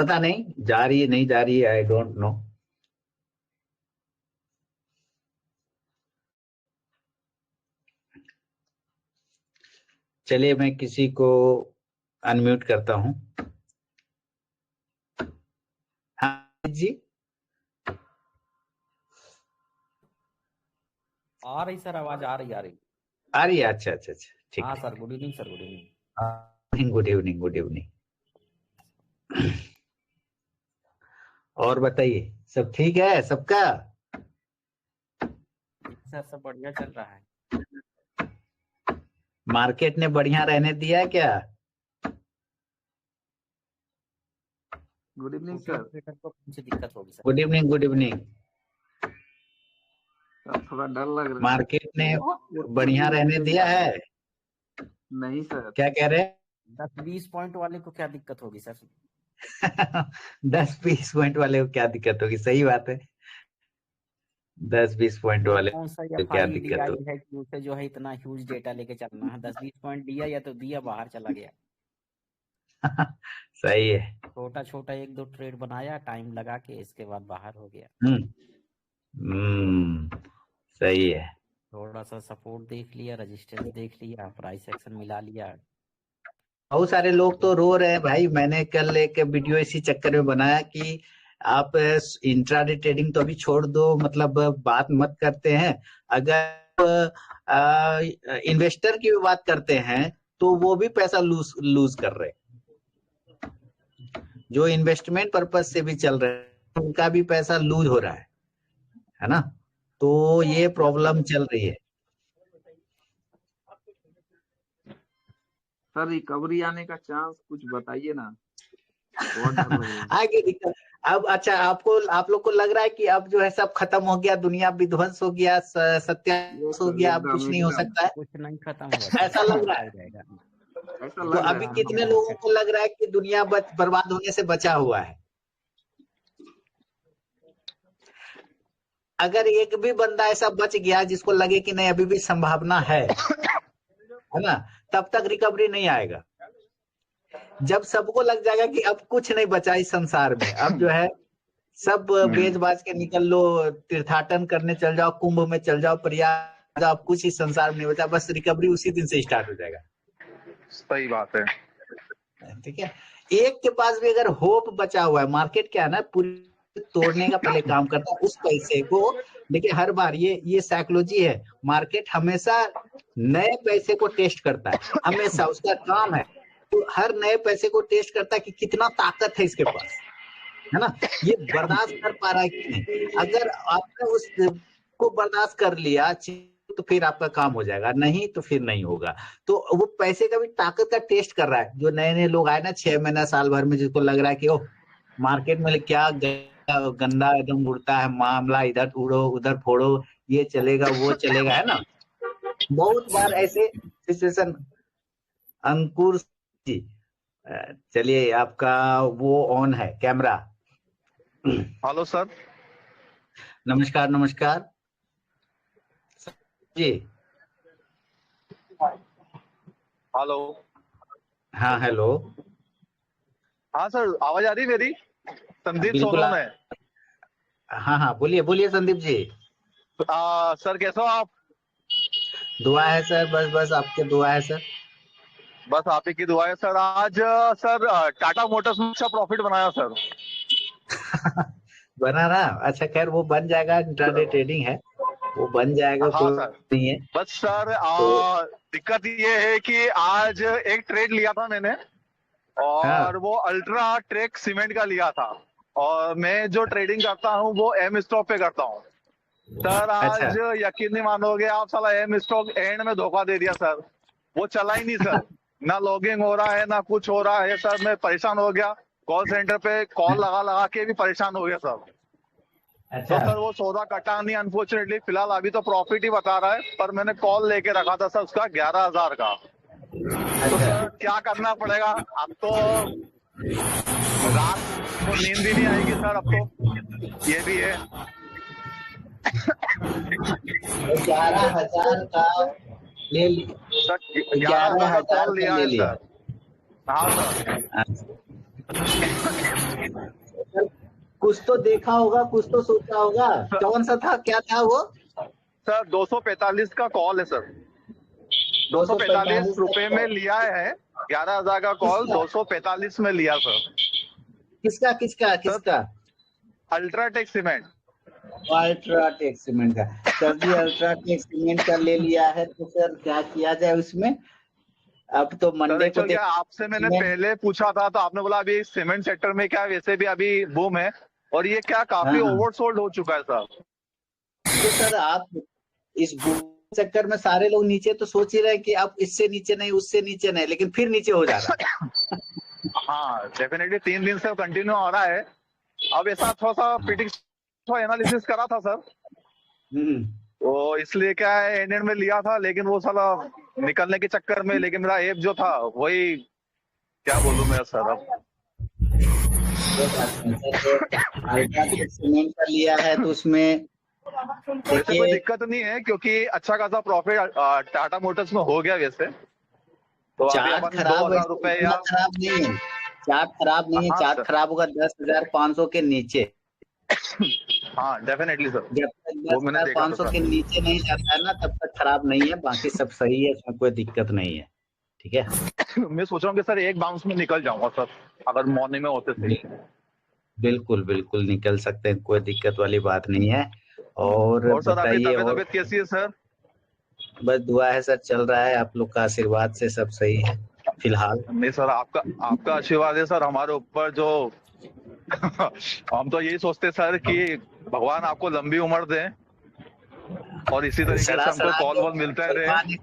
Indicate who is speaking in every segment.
Speaker 1: पता नहीं जा रही है नहीं जा रही है, आई डोंट नो। चलिए मैं किसी को अनम्यूट करता हूं। हाँ जी,
Speaker 2: आ रही सर, आवाज आ रही
Speaker 1: आ रही है। अच्छा अच्छा अच्छा, ठीक
Speaker 2: हाँ
Speaker 1: ठीक।
Speaker 2: Sir, good evening sir, good evening.
Speaker 1: Good evening good evening. और बताइए, सब ठीक है सबका?
Speaker 2: सर सब बढ़िया चल रहा है।
Speaker 1: मार्केट ने बढ़िया रहने दिया क्या?
Speaker 3: गुड इवनिंग
Speaker 2: छोटे
Speaker 3: सर।
Speaker 2: ऑपरेटर को कौन सी दिक्कत होगी sir?
Speaker 1: Good evening good evening.
Speaker 3: थोड़ा डर लग रहा है।
Speaker 1: मार्केट ने बढ़िया रहने दिया है?
Speaker 3: नहीं सर।
Speaker 1: क्या कह रहे हैं?
Speaker 2: 10-20 पॉइंट वाले को क्या दिक्कत होगी सर?
Speaker 1: 10-20 पॉइंट वाले को क्या दिक्कत होगी? सही बात है, 10-20 पॉइंट
Speaker 2: वो
Speaker 1: वाले
Speaker 2: कौन सा
Speaker 1: को क्या
Speaker 2: FI
Speaker 1: दिक्कत
Speaker 2: DI
Speaker 1: होगी?
Speaker 2: है कि उसे जो है इतना ह्यूज डेटा लेके चलना है? 10-20 पॉइंट दिया या तो दिया, बाहर चला गया।
Speaker 1: सही है।
Speaker 2: छोटा छोटा 1-2 ट्रेड बनाया, टाइम लगा के, इसके बाद बाहर हो गया।
Speaker 1: सही है।
Speaker 2: थोड़ा सा सपोर्ट देख लिया, रेजिस्टेंस देख लिया, प्राइस एक्शन मिला लिया।
Speaker 1: बहुत सारे लोग तो रो रहे हैं भाई। मैंने कल एक वीडियो इसी चक्कर में बनाया कि आप इंट्राडे ट्रेडिंग तो अभी छोड़ दो, मतलब बात मत करते हैं। अगर इन्वेस्टर की भी बात करते हैं तो वो भी पैसा लूज लूज कर रहे हैं। जो इन्वेस्टमेंट पर्पज से भी चल रहे हैं उनका भी पैसा लूज हो रहा है ना? तो ये प्रॉब्लम चल रही है।
Speaker 3: सर रिकवरी आने का चांस कुछ बताइए ना, बहुत डर लग रहा है।
Speaker 1: आगे दिक्कत। अब अच्छा, आप लोग को लग रहा है कि अब जो है सब खत्म हो गया, दुनिया विध्वंस हो गया, सत्यानाश हो गया, अब कुछ नहीं हो सकता है,
Speaker 2: कुछ नहीं खत्म हुआ
Speaker 1: ऐसा लग रहा है?
Speaker 3: ऐसा
Speaker 1: तो
Speaker 3: लग
Speaker 1: अभी
Speaker 3: रहा है।
Speaker 1: कितने लोगों को लग रहा है कि दुनिया बर्बाद होने से बचा हुआ है? अगर एक भी बंदा ऐसा बच गया जिसको लगे कि नहीं अभी भी संभावना है ना, तब तक रिकवरी नहीं आएगा। जब सबको लग जाएगा कि अब कुछ नहीं बचा इस संसार में, अब जो है सब बेच बाज के निकल लो, तीर्थाटन करने चल जाओ, कुंभ में चल जाओ, प्रयाग जाओ, अब कुछ इस संसार में नहीं बचा, बस रिकवरी उसी दिन से स्टार्ट हो जाएगा।
Speaker 4: सही बात है।
Speaker 1: ठीक है, एक के पास भी अगर होप बचा हुआ है, मार्केट क्या है ना, पूरी तोड़ने का पहले काम करता है उस पैसे को। देखिए हर बार ये साइकोलॉजी है, मार्केट हमेशा नए पैसे को टेस्ट करता है, हमेशा उसका काम है। तो हर नए पैसे को टेस्ट करता है कि कितना ताकत है इसके पास, है ना, ये बर्दाश्त कर पा रहा है कि नहीं। अगर आपने उस को बर्दाश्त कर लिया तो फिर आपका काम हो जाएगा, नहीं तो फिर नहीं होगा। तो वो पैसे का भी ताकत का टेस्ट कर रहा है। जो नए नए लोग आए ना 6 महीना साल भर में, जिसको लग रहा है कि ओह मार्केट में क्या गंदा एकदम उड़ता है मामला, इधर उड़ो उधर फोड़ो, ये चलेगा वो चलेगा, है ना, बहुत बार ऐसे सिचुएशन। अंकुर जी, चलिए आपका वो ऑन है कैमरा।
Speaker 4: Hello sir.
Speaker 1: नमस्कार नमस्कार जी।
Speaker 4: हेलो।
Speaker 1: हाँ हेलो।
Speaker 4: हाँ सर, आवाज आ रही मेरी? संदीप
Speaker 1: बिल्कुल
Speaker 4: सोनू है।
Speaker 1: हाँ हाँ, बोलिए बोलिए संदीप जी।
Speaker 4: सर कैसे हो आप?
Speaker 1: दुआ है सर, बस बस आपके दुआ है सर।
Speaker 4: बस आप ही की दुआ है सर। आज सर टाटा मोटर्स में अच्छा प्रॉफिट बनाया सर।
Speaker 1: बना ना? अच्छा खैर वो बन जाएगा, इंट्राडे ट्रेडिंग है, वो बन जाएगा,
Speaker 4: हाँ
Speaker 1: कोई
Speaker 4: सर।
Speaker 1: नहीं है।
Speaker 4: बस सर
Speaker 1: तो
Speaker 4: दिक्कत ये है कि आज एक ट्रेड लिया था मैंने, और
Speaker 1: हाँ
Speaker 4: वो अल्ट्रा ट्रेक सीमेंट का लिया था। और मैं जो ट्रेडिंग करता हूँ वो एम स्टॉक पे करता हूँ सर।
Speaker 1: अच्छा
Speaker 4: आज यकीन नहीं मानोगे आप, साला एम स्टॉक एंड में धोखा दे दिया सर। वो चला ही नहीं सर, ना लॉगिंग हो रहा है ना कुछ हो रहा है सर। मैं परेशान हो गया, कॉल सेंटर पे कॉल लगा लगा के भी परेशान हो गया सर।
Speaker 1: अच्छा
Speaker 4: तो सर वो सौदा कटा नहीं अनफॉर्चुनेटली। फिलहाल अभी तो प्रॉफिट ही बता रहा है, पर मैंने कॉल लेके रखा था सर उसका 11,000 का। तो सर क्या करना पड़ेगा अब? तो रात को नींद भी नहीं आएगी सर अब तो, ये भी है।
Speaker 1: 11,000 का ले लिया,
Speaker 4: सर 11,000 का
Speaker 1: 11,000
Speaker 4: कॉल
Speaker 1: का
Speaker 4: लिया
Speaker 1: ले
Speaker 4: है
Speaker 1: लिया।
Speaker 4: सर। हाँ सर।
Speaker 1: सर, कुछ तो देखा होगा, कुछ तो सोचा होगा, कौन सा था, क्या था वो?
Speaker 4: सर 245 का कॉल है सर, 245 रुपए में लिया है। 11,000 का कॉल 245 में लिया सर।
Speaker 1: किसका किसका किसका?
Speaker 4: UltraTech cement.
Speaker 1: अल्ट्राटेक सीमेंट का। सर जी अल्ट्राटेक सीमेंट का ले लिया है तो सर क्या किया जाए उसमें? अब तो मंडे को
Speaker 4: क्या आपसे मैंने पहले पूछा था तो आपने बोला अभी सीमेंट सेक्टर में क्या वैसे भी अभी बूम है और ये क्या काफी ओवरसोल्ड हो चुका है सर।
Speaker 1: तो सर आप इस बूम चक्कर में सारे लोग नीचे तो सोच ही रहे कि अब इससे नीचे नहीं, उससे नीचे नहीं, लेकिन फिर नीचे हो जा रहा है।
Speaker 4: हाँ डेफिनेटली 3 दिन से कंटिन्यू हो रहा है। अब ऐसा थोड़ा सा प्रिडिक्शन एनालिसिस करा था सर, तो इसलिए क्या है एंड में लिया था, लेकिन वो साला निकलने के चक्कर में, लेकिन मेरा एप जो था वही क्या बोलूं मैं सर। अब
Speaker 1: सीमेंट का लिया है तो उसमें
Speaker 4: वैसे कोई दिक्कत नहीं है क्योंकि अच्छा खासा प्रॉफिट टाटा मोटर्स में हो गया वैसे। तो
Speaker 1: चार्ट खराब है,
Speaker 4: रुपए या
Speaker 1: खराब नहीं है, चार्ट खराब नहीं है, चार्ट खराब होगा 10,500 के नीचे।
Speaker 4: हाँ डेफिनेटली सर,
Speaker 1: जब तक 10,500 के नीचे नहीं जाता है ना तब तक खराब नहीं है, बाकी सब सही है, उसमें कोई दिक्कत नहीं है। ठीक है।
Speaker 4: मैं सोच रहा हूँ कि सर एक बाउंस में निकल जाऊंगा सर अगर मॉर्निंग में होते थे।
Speaker 1: बिल्कुल बिल्कुल निकल सकते हैं, कोई दिक्कत वाली बात नहीं है। और
Speaker 4: सर आपकी
Speaker 1: बताइए,
Speaker 4: तबीयत कैसी है सर?
Speaker 1: बस दुआ है सर, चल रहा है, आप लोग का आशीर्वाद से सब सही है फिलहाल।
Speaker 4: नहीं सर आपका आशीर्वाद है सर हमारे ऊपर जो हम तो यही सोचते सर कि भगवान आपको लंबी उम्र दे और इसी तरीके से हमको कॉल वॉल मिलता रहे।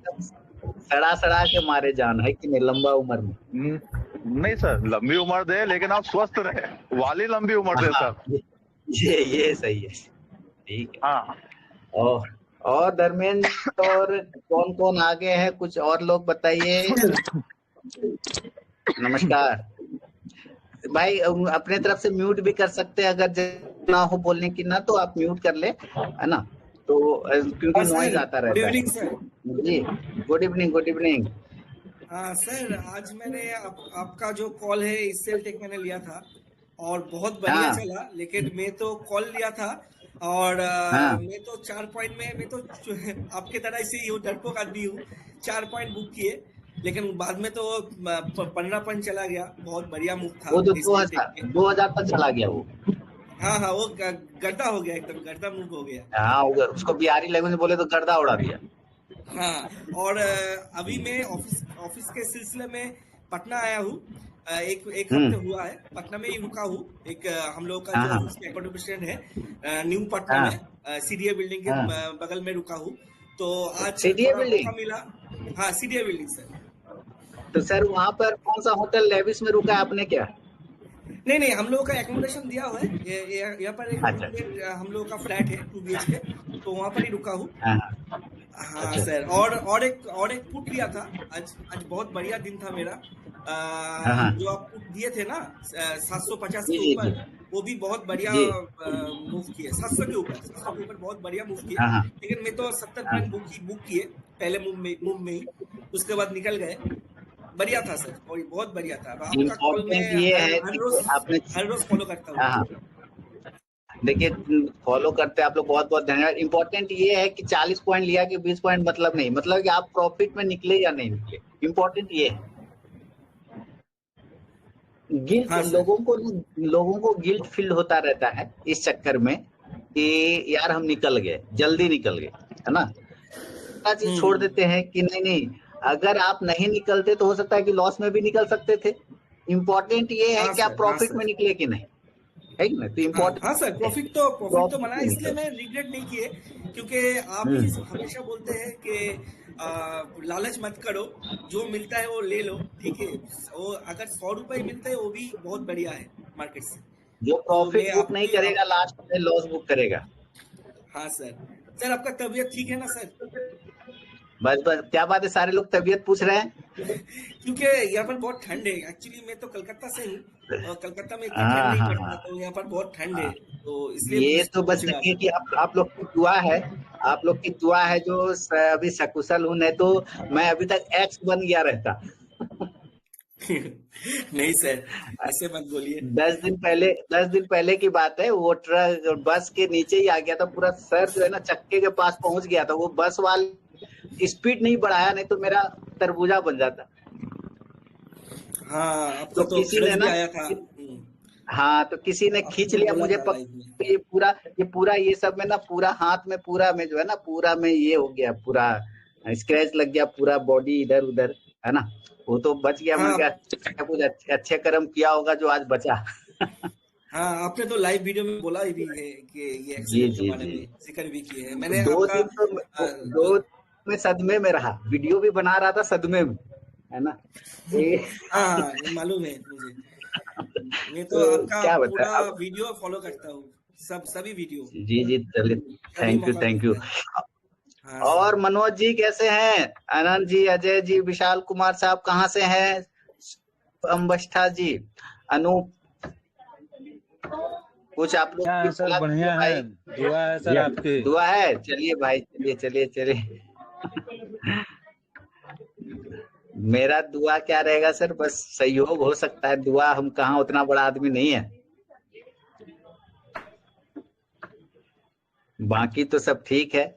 Speaker 1: सड़ा सड़ा के मारे जान है कि नहीं लंबा उम्र में?
Speaker 4: नहीं सर लंबी उम्र दे, लेकिन आप स्वस्थ रहे वाली लंबी उम्र दे सर।
Speaker 1: ये सही है। ठीक है।
Speaker 4: हाँ
Speaker 1: और धर्मेंद्र और कौन कौन आगे हैं, कुछ और लोग बताइए। नमस्कार भाई, अपने तरफ से म्यूट भी कर सकते हैं, अगर ना हो बोलने की ना तो आप म्यूट कर ले, है ना, तो क्योंकि नॉइज आता रहता है। जी गुड इवनिंग, गुड इवनिंग।
Speaker 5: हाँ सर, आज मैंने आपका जो कॉल है इससेल टेक मैंने लिया था और बहुत बढ़िया चला, लेकिन मैं तो कॉल लिया था और मैं तो 4 पॉइंट में, मैं तो आपके तरह से ही हूँ, डरपोक आदमी हूँ, 4 पॉइंट बुक किए, लेकिन बाद में तो 15 पॉइंट चला गया। बहुत बढ़िया मूव था
Speaker 1: वो तो 2000 तक चला गया वो।
Speaker 5: हाँ वो गर्दा हो गया, एकदम गर्दा मूव हो गया।
Speaker 1: हाँ उसको बिहारी लैंग्वेज में बोले तो गर्दा उड़ा दिया।
Speaker 5: हाँ, और अभी मैं ऑफिस के सिलसिले में पटना आया हूँ, एक हफ्ते हुआ है, पटना में ही रुका हूँ। एक हम लोग का जो एकोमोडेशन है न्यू पटना में सीडीए बिल्डिंग के बगल में रुका हूँ। तो आज
Speaker 1: सीडीए बिल्डिंग
Speaker 5: मिला। हाँ सीडीए बिल्डिंग सर।
Speaker 1: तो सर वहाँ पर कौन सा होटल लेविस में रुका है आपने क्या?
Speaker 5: नहीं हम लोगों का एकोमोडेशन दिया हुआ है, यहाँ पर एक हम लोग का फ्लैट है 2 BHK, तो वहाँ पर ही रुका हूँ। हाँ सर, और एक पुट लिया था आज बहुत बढ़िया दिन था मेरा। जो आप पुट दिए थे ना 750 के ऊपर, वो भी बहुत बढ़िया मूव किए। 700 के ऊपर बहुत बढ़िया मूव किए, लेकिन मैं तो 70 पॉइंट बुक किए पहले मूव में ही, उसके बाद निकल गए। बढ़िया था सर, और बहुत बढ़िया था। आपका कॉल में हर रोज फॉलो करता हूँ।
Speaker 1: देखिए फॉलो करते हैं आप लोग, बहुत बहुत धन्यवाद। इम्पोर्टेंट ये है कि 40 पॉइंट लिया कि 20 पॉइंट मतलब नहीं, मतलब कि आप प्रॉफिट में निकले या नहीं निकले, इम्पोर्टेंट ये है। गिल्ट लोगों को गिल्ट फील होता रहता है इस चक्कर में कि यार हम निकल गए, जल्दी निकल गए, है ना, चीज छोड़ देते हैं कि नहीं अगर आप नहीं निकलते तो हो सकता है कि लॉस में भी निकल सकते थे। इम्पोर्टेंट ये है कि आप प्रॉफिट में निकले कि नहीं, है ना, तो इम्पोर्टेंट।
Speaker 5: हाँ सर, प्रॉफिट तो मना, इसलिए मैं रिग्रेट नहीं किए, क्योंकि आप हमेशा बोलते हैं कि लालच मत करो, जो मिलता है वो ले लो, ठीक है। वो अगर 100 रुपए मिलते हैं वो भी बहुत बढ़िया है मार्केट से।
Speaker 1: जो प्रॉफिट बुक नहीं करेगा लास्ट में लॉस बुक करेगा।
Speaker 5: हाँ सर आपका तबीयत ठीक है ना सर?
Speaker 1: बस क्या बात है, सारे लोग तबीयत पूछ रहे हैं
Speaker 5: क्योंकि यहाँ पर बहुत ठंड है। एक्चुअली मैं तो कलकत्ता से हूँ और कलकत्ता में इतना ठंड नहीं पड़ता, तो यहाँ पर बहुत ठंड है, तो इसलिए
Speaker 1: ये तो बस देखिए कि आप लोग की दुआ है, आप लोग की दुआ है जो अभी सकुशल हूँ, नहीं तो मैं अभी तक एक्स बन गया रहता।
Speaker 5: नहीं सर, ऐसे मत बोलिए।
Speaker 1: 10 दिन पहले की बात है, वो ट्रक बस के नीचे ही आ गया था पूरा। सर जो है ना चक्के के पास पहुंच गया था, वो बस वाले स्पीड नहीं बढ़ाया, नहीं तो मेरा तरबूजा बन जाता।
Speaker 5: हाँ, आपको तो
Speaker 1: किसी ने
Speaker 5: खरच भी
Speaker 1: ना
Speaker 5: आया था।
Speaker 1: हाँ, तो किसी ने खींच
Speaker 5: आपने
Speaker 1: लिया
Speaker 5: बोला
Speaker 1: मुझे
Speaker 5: था लाइव में।
Speaker 1: ये पूरा ये सब में ना पूरा हाथ में पूरा में जो है ना पूरा में ये हो गया, पूरा स्क्रैच लग गया, पूरा बॉडी इधर उधर है ना। वो तो बच गया,
Speaker 5: हाँ,
Speaker 1: मैंने कहा कुछ अच्छे कर्म किया होगा जो आज बचा।
Speaker 5: हाँ, आपने तो लाइव वीडियो में बोला भी है कि ये
Speaker 1: जी
Speaker 5: एक्सीडेंट के
Speaker 1: जी
Speaker 5: बारे
Speaker 1: जी।
Speaker 5: में जिक्र भी किए हैं। मैंने
Speaker 1: दो
Speaker 5: आपका
Speaker 1: दिन तो दो में सदमे में रहा, वीडियो भी बना रहा था सदमे में, है ना।
Speaker 5: हाँ, हाँ, ये मालूम है मुझे। मैं तो
Speaker 1: तो
Speaker 5: आपका
Speaker 1: क्या बताए
Speaker 5: पूरा
Speaker 1: अब।
Speaker 5: वीडियो फॉलो करता हूँ, सभी वीडियो,
Speaker 1: जी जी, चलिए,
Speaker 5: कभी
Speaker 1: थैंक यू
Speaker 5: मौका
Speaker 1: थैंक यू।
Speaker 5: मिलता है। हाँ
Speaker 1: और
Speaker 5: सर।
Speaker 1: मनोज जी कैसे हैं? आनंद जी, अजय जी, विशाल कुमार साहब कहाँ से हैं? अम्बष्ठा जी, अनूप, कुछ आप लोग
Speaker 6: क्या
Speaker 1: की
Speaker 6: है सर,
Speaker 1: सलाह दीजिए
Speaker 6: बढ़िया है।
Speaker 1: भाई।
Speaker 6: दुआ है सर आपकी।
Speaker 1: दुआ है, चलिए भाई, चलिए चलिए चलिए। मेरा दुआ क्या रहेगा सर, बस सहयोग हो सकता है, दुआ हम कहाँ, उतना बड़ा आदमी नहीं है, बाकी तो सब ठीक है।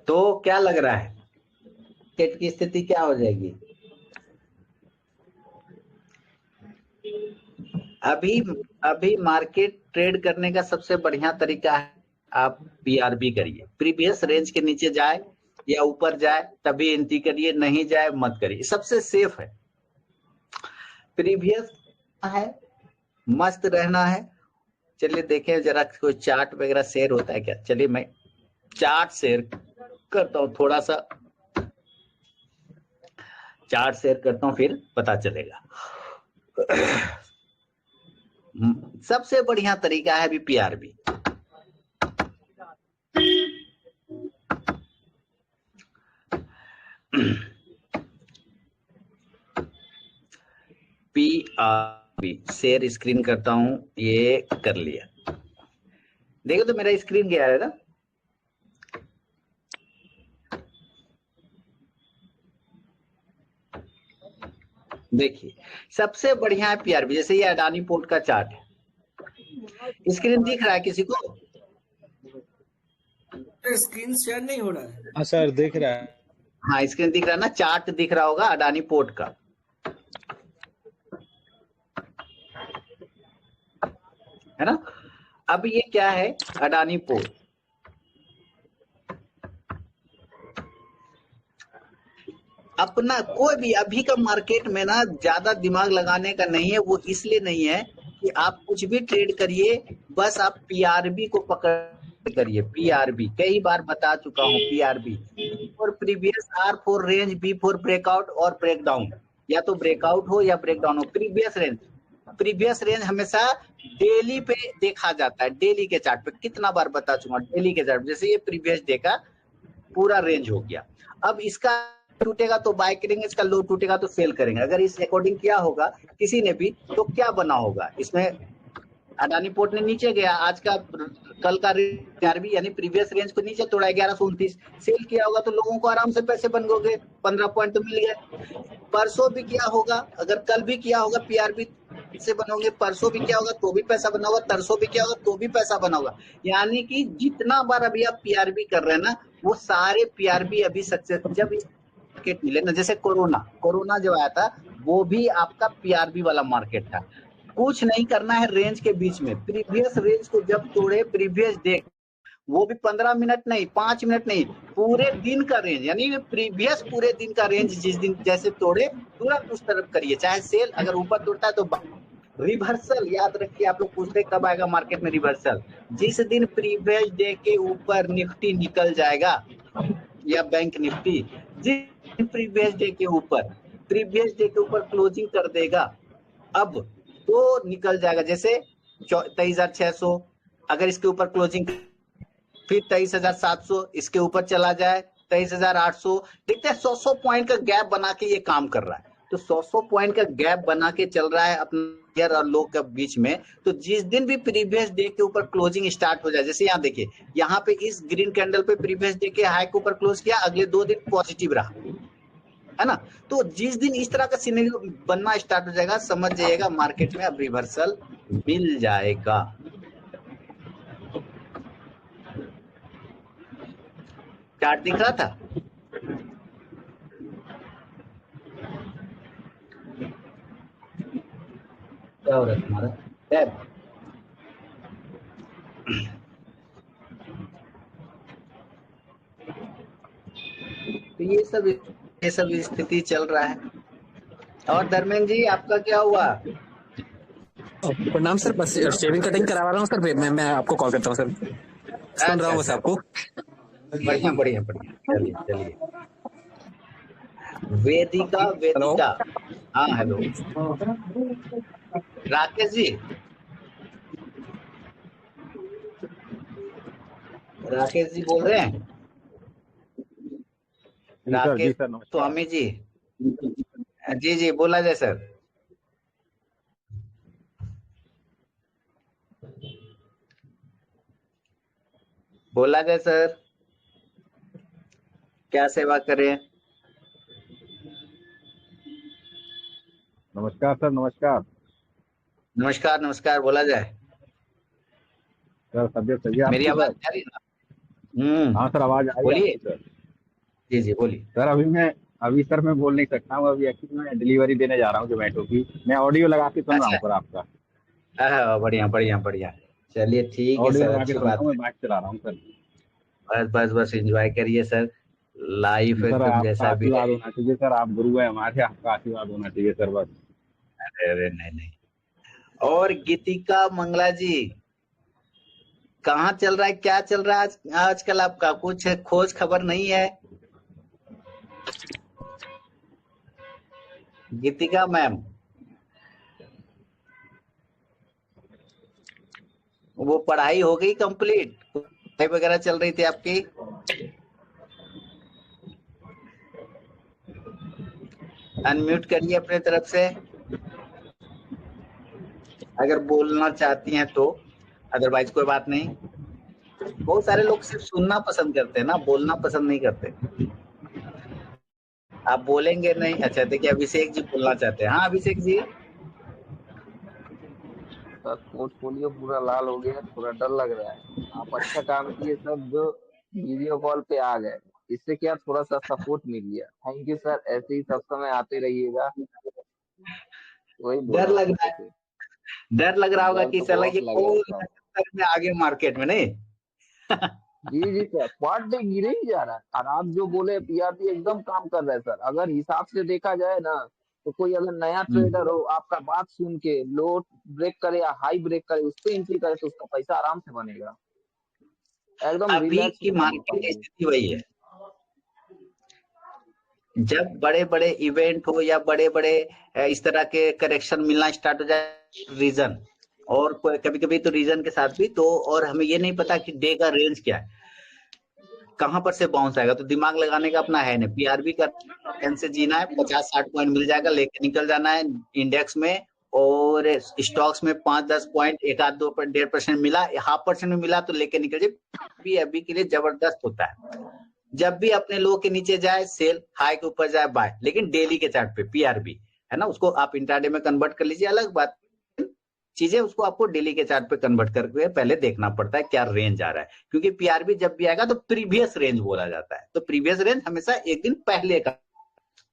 Speaker 1: तो क्या लग रहा है मार्केट की स्थिति क्या हो जाएगी? अभी अभी मार्केट ट्रेड करने का सबसे बढ़िया तरीका है, आप पीआरबी करिए, प्रीवियस रेंज के नीचे जाए या ऊपर जाए तभी एंट्री करिए, नहीं जाए मत करिए, सबसे सेफ है। प्रीवियस है, मस्त रहना है। चलिए देखें जरा कोई चार्ट वगैरह शेयर होता है क्या। चलिए मैं चार्ट शेयर करता हूँ, थोड़ा सा चार्ट शेयर करता हूँ, फिर पता चलेगा। सबसे बढ़िया तरीका है अभी पीआरबी। पीआरबी शेयर स्क्रीन करता हूं, ये कर लिया। देखो तो मेरा स्क्रीन गया है ना। देखिए सबसे बढ़िया है पीआरबी। जैसे ये अडानी पोर्ट का चार्ट है, स्क्रीन दिख रहा है किसी को?
Speaker 5: स्क्रीन शेयर नहीं हो रहा है।
Speaker 6: हाँ सर, दिख रहा है।
Speaker 1: हाँ, स्क्रीन दिख रहा है ना, चार्ट दिख रहा होगा अडानी पोर्ट का, है ना। अब ये क्या है, अडानी पोर्ट। अपना कोई भी अभी का मार्केट में ना ज्यादा दिमाग लगाने का नहीं है। वो इसलिए नहीं है कि आप कुछ भी ट्रेड करिए, बस आप पीआरबी को पकड़ करिए। पीआरबी कई बार बता चुका हूं, PRB for previous, R for range, B for breakout और ब्रेकडाउन, या तो ब्रेकआउट हो या ब्रेकडाउन हो। प्रीवियस रेंज हमेशा डेली पे देखा जाता है, डेली के चार्ट पे। कितना बार बता चुका, डेली के चार्ट। जैसे ये प्रीवियस डे का पूरा रेंज हो गया, अब इसका टूटेगा तो बाय करेंगे, इसका लो टूटेगा तो सेल करेंगे। अगर इस अकॉर्डिंग किया होगा किसी ने भी, तो क्या बना होगा इसमें? अडानी पोर्ट ने नीचे गया, आज का कल का पीआरबी यानी प्रीवियस रेंज को नीचे तोड़ा, 1129 सेल किया होगा तो लोगों को आराम से पैसे बन गए, 15 पॉइंट तो मिल गए। परसों भी किया होगा, अगर कल भी किया होगा पीआरबी से बनोगे, परसों भी किया होगा तो भी पैसा बना होगा, तरसों भी किया होगा तो भी पैसा बना होगा। यानी कि जितना बार अभी आप पीआरबी कर रहे हैं ना, वो सारे पीआरबी अभी सक्सेस। जब मार्केट मिले ना, जैसे कोरोना जो आया था, वो भी आपका पीआरबी वाला मार्केट था। कुछ नहीं करना है रेंज के बीच में, प्रीवियस रेंज को जब तोड़े, प्रीवियस डे, वो भी 15 मिनट नहीं, 5 मिनट नहीं, पूरे दिन का रेंज, यानी प्रीवियस पूरे दिन का रेंज जिस दिन जैसे तोड़े तुरंत उस तरफ करिए। चाहे सेल अगर ऊपर तोड़ता है तो रिवर्सल, याद रखिए। आप लोग पूछते कब आएगा मार्केट में रिवर्सल? जिस दिन प्रीवियस डे के ऊपर निफ्टी निकल जाएगा या बैंक निफ्टी, जिस प्रीवियस डे के ऊपर क्लोजिंग कर देगा, अब तो निकल जाएगा। जैसे 23,600, अगर इसके ऊपर क्लोजिंग, फिर 23,700 इसके ऊपर चला जाए, 23,800, देखते हैं 100 पॉइंट का गैप बना के ये काम कर रहा है। तो 100 पॉइंट का गैप बना के चल रहा है अपने और लो के बीच में। तो जिस दिन भी प्रीवियस डे के ऊपर क्लोजिंग स्टार्ट हो जाए, जैसे यहाँ देखिए, यहाँ पे इस ग्रीन कैंडल पे प्रीवियस डे के हाई के ऊपर क्लोज किया, अगले 2 दिन पॉजिटिव रहा, है ना। तो जिस दिन इस तरह का सिनेरियो बनना स्टार्ट हो जाएगा, समझ जाइएगा मार्केट में अब रिवर्सल मिल जाएगा। चार्ट दिख रहा था? क्या हो रहा है तुम्हारा टैब? तो ये सब स्थिति चल रहा है। और धर्मेंद्र जी, आपका क्या हुआ?
Speaker 7: प्रणाम सर, बस शेविंग कटिंग करवा रहा हूँ सर, मैं आपको कॉल करता हूँ सर। सुन रहा हूँ बस आपको।
Speaker 1: बढ़िया बढ़िया बढ़िया, चलिए। वेदिका, हाँ हेलो राकेश जी, बोल रहे हैं? राकेश स्वामी जी, जी बोला जाए सर। बोला जाए सर, क्या सेवा करें?
Speaker 3: नमस्कार सर, नमस्कार।
Speaker 1: नमस्कार, बोला जाए
Speaker 3: सर। तबियत सही है?
Speaker 1: मेरी आवाज आ रही है ना?
Speaker 3: हाँ सर, आवाज आ रही है।
Speaker 1: बोलिए सर। जी बोलिए
Speaker 3: सर। अभी सर मैं बोल नहीं सकता हूँ, अभी एक्चुअली मैं डिलीवरी देने जा रहा हूँ जोमेटो की। मैं ऑडियो लगा के सुन रहा हूँ सर आपका।
Speaker 1: बढ़िया। चलिए ठीक है सर, अच्छी बात।
Speaker 3: मैं बाइक चला रहा हूँ सर।
Speaker 1: बस एंजॉय करिए सर, लाइफ एकदम जैसा भी
Speaker 3: आशीर्वाद होना चाहिए सर, आप गुरु है हमारे, आपका आशीर्वाद होना चाहिए सर बस।
Speaker 1: अरे नहीं। और गीतिका मंगला जी, कहाँ चल रहा है, क्या चल रहा है आजकल आपका? कुछ खोज खबर नहीं है? गीतिका मैम, वो पढ़ाई हो गई कंप्लीट? पढ़ाई वगैरह चल रही थी आपकी? अनम्यूट करिए अपने तरफ से अगर बोलना चाहती हैं तो, अदरवाइज कोई बात नहीं। बहुत सारे लोग सिर्फ सुनना पसंद करते हैं ना, बोलना पसंद नहीं करते। आप बोलेंगे नहीं? अच्छा, देखिए अभिषेक जी बोलना चाहते हैं। हाँ अभिषेक जी।
Speaker 8: सर पोर्टफोलियो पूरा लाल हो गया, थोड़ा डर लग रहा है। आप अच्छा काम किए सब जो वीडियो कॉल पे आ गए, इससे क्या थोड़ा सा सपोर्ट मिल गया। थैंक यू सर, ऐसे ही सब समय आते रहिएगा। वही
Speaker 1: डर लग रहा होगा कि साला ये कौन में आगे मार्केट में, नहीं?
Speaker 8: जी सर, पर डे गिरे ही जा रहा है। और आप जो बोले पीआरपी एकदम काम कर रहा है सर। अगर हिसाब से देखा जाए ना, तो कोई अगर नया ट्रेडर हो, आपका बात सुन के लो ब्रेक करे या हाई ब्रेक करे, उस पर एंट्री करे, तो उसका पैसा आराम से बनेगा एकदम।
Speaker 1: अभी की मार्केट की स्थिति वही है। जब बड़े बड़े इवेंट हो या बड़े बड़े इस तरह के करेक्शन मिलना स्टार्ट हो जाए, रीजन और कभी कभी तो रीजन के साथ भी, तो और हमें ये नहीं पता कि डे का रेंज क्या है, कहां पर से बाउंस आएगा, तो दिमाग लगाने का अपना है नहीं। पीआरबी का टेंशन से जीना है, 50-60 पॉइंट मिल जाएगा, लेके निकल जाना है इंडेक्स में। और स्टॉक्स में 5-10 पॉइंट, 1-2-1.5% मिला, 0.5% में मिला तो लेके निकल जाए। अभी के लिए जबरदस्त होता है। जब भी अपने लो के नीचे जाए सेल, हाई के ऊपर जाए बाय, लेकिन डेली के चार्ट पे पीआरबी है ना, उसको आप इंट्राडे में कन्वर्ट कर लीजिए, अलग बात चीजें। उसको आपको डेली के चार्ट पे कन्वर्ट करके पहले देखना पड़ता है क्या रेंज आ रहा है, क्योंकि पीआरबी जब भी आएगा तो प्रीवियस रेंज बोला जाता है। तो प्रीवियस रेंज हमेशा एक दिन पहले का,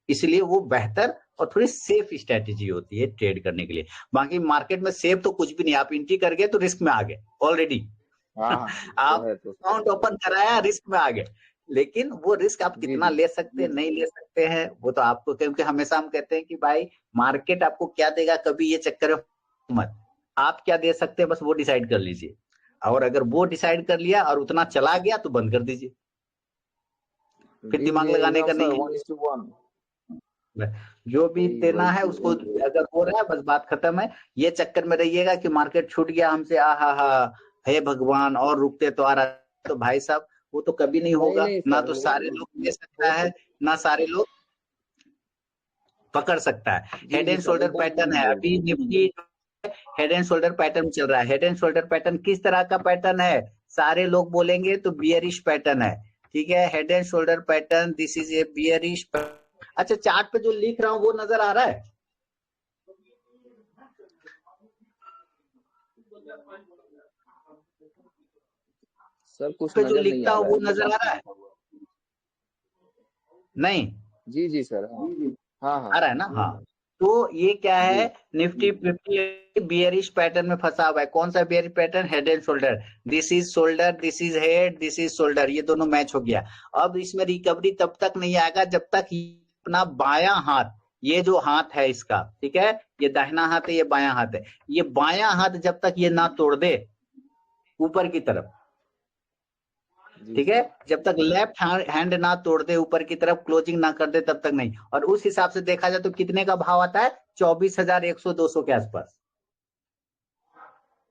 Speaker 1: इसलिए वो बेहतर और थोड़ी सेफ स्ट्रेटेजी होती है ट्रेड करने के लिए। बाकी मार्केट में सेफ तो कुछ भी नहीं, आप एंट्री कर गए तो रिस्क में आ गए ऑलरेडी। आप अकाउंट ओपन कराया, रिस्क में आ गए। लेकिन वो रिस्क आप कितना ले सकते हैं, नहीं ले सकते हैं, वो तो आपको, क्योंकि हमेशा हम कहते हैं कि भाई मार्केट आपको क्या देगा, कभी ये चक्कर मत, आप क्या दे सकते हैं बस वो डिसाइड कर लीजिए। और अगर वो डिसाइड कर लिया और उतना चला गया तो बंद कर दीजिए, फिर दिमाग लगाने का नहीं है। जो भी देना है उसको, अगर हो रहा है बस बात खत्म है। ये चक्कर में रहिएगा कि मार्केट छूट गया हमसे, हे भगवान और रुकते तो आ रहा, तो भाई साहब वो तो कभी नहीं होगा। ना तो सारे लोग दे सकता है, ना सारे लोग पकड़ सकता है। हेड एंड
Speaker 8: सर,
Speaker 1: शोल्डर
Speaker 8: एकदम
Speaker 1: पैटर्न
Speaker 8: ठीक
Speaker 1: है,
Speaker 8: बोल
Speaker 1: अभी
Speaker 8: रहे हैं।
Speaker 1: Nifty head and shoulder pattern चल रहा है। हेड एंड शोल्डर पैटर्न किस तरह का पैटर्न है, सारे लोग बोलेंगे तो बियरिश पैटर्न है, ठीक है। Head and shoulder pattern, this is a bearish. अच्छा, चार्ट पे जो लिख रहा हूँ वो नजर आ रहा है?
Speaker 8: सर कुछ
Speaker 1: पे जो
Speaker 8: नजर नहीं
Speaker 1: लिखता
Speaker 8: आ
Speaker 1: हूँ
Speaker 8: रहा
Speaker 1: वो
Speaker 8: है,
Speaker 1: नजर आ रहा है? नहीं
Speaker 8: जी जी सर, हाँ हाँ
Speaker 1: आ रहा है ना? हाँ, तो ये क्या है, निफ्टी 50 बियरिश पैटर्न में फंसा हुआ है। कौन सा bearish pattern? Head and shoulder. This is shoulder, this is head, this is shoulder, ये दोनों मैच हो गया। अब इसमें रिकवरी तब तक नहीं आएगा जब तक अपना बायां हाथ, ये जो हाथ है इसका, ठीक है, ये दाहिना हाथ है, ये बायां हाथ है, ये बायां हाथ जब तक ये ना तोड़ दे ऊपर की तरफ, ठीक है, जब तक लेफ्ट हैंड ना तोड़ दे ऊपर की तरफ, क्लोजिंग ना कर दे, तब तक नहीं। और उस हिसाब से देखा जाए तो कितने का भाव आता है? 24,100-200 के आसपास,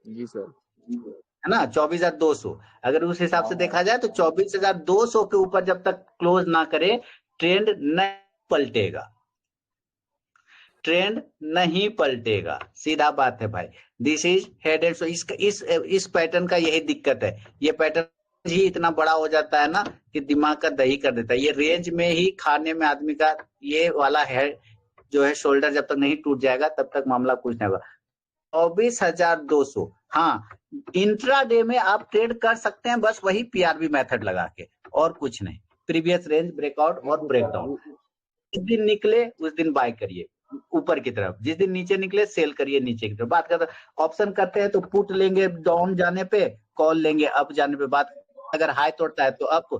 Speaker 8: जी सर,
Speaker 1: है ना, 24,200। अगर उस हिसाब से देखा जाए तो 24,200 के ऊपर जब तक क्लोज ना करे, ट्रेंड नहीं पलटेगा, ट्रेंड नहीं पलटेगा, सीधा बात है भाई। This is head and shoulder. इस पैटर्न का यही दिक्कत है, ये पैटर्न ही इतना बड़ा हो जाता है ना कि दिमाग का दही कर देता है। ये रेंज में ही खाने में आदमी का ये वाला है जो है शोल्डर, जब तक नहीं टूट जाएगा तब तक मामला कुछ नहीं होगा। 24,200, हाँ, इंट्राडे में आप ट्रेड कर सकते हैं, बस वही पीआरबी मेथड लगा के, और कुछ नहीं। प्रीवियस रेंज ब्रेकआउट और ब्रेकडाउन, जिस दिन निकले उस दिन बाय करिए ऊपर की तरफ, जिस दिन नीचे निकले सेल करिए नीचे की तरफ। बात करते ऑप्शन करते हैं तो पुट लेंगे डाउन जाने पे, कॉल लेंगे अप जाने पे। बात अगर हाई तोड़ता है तो अप,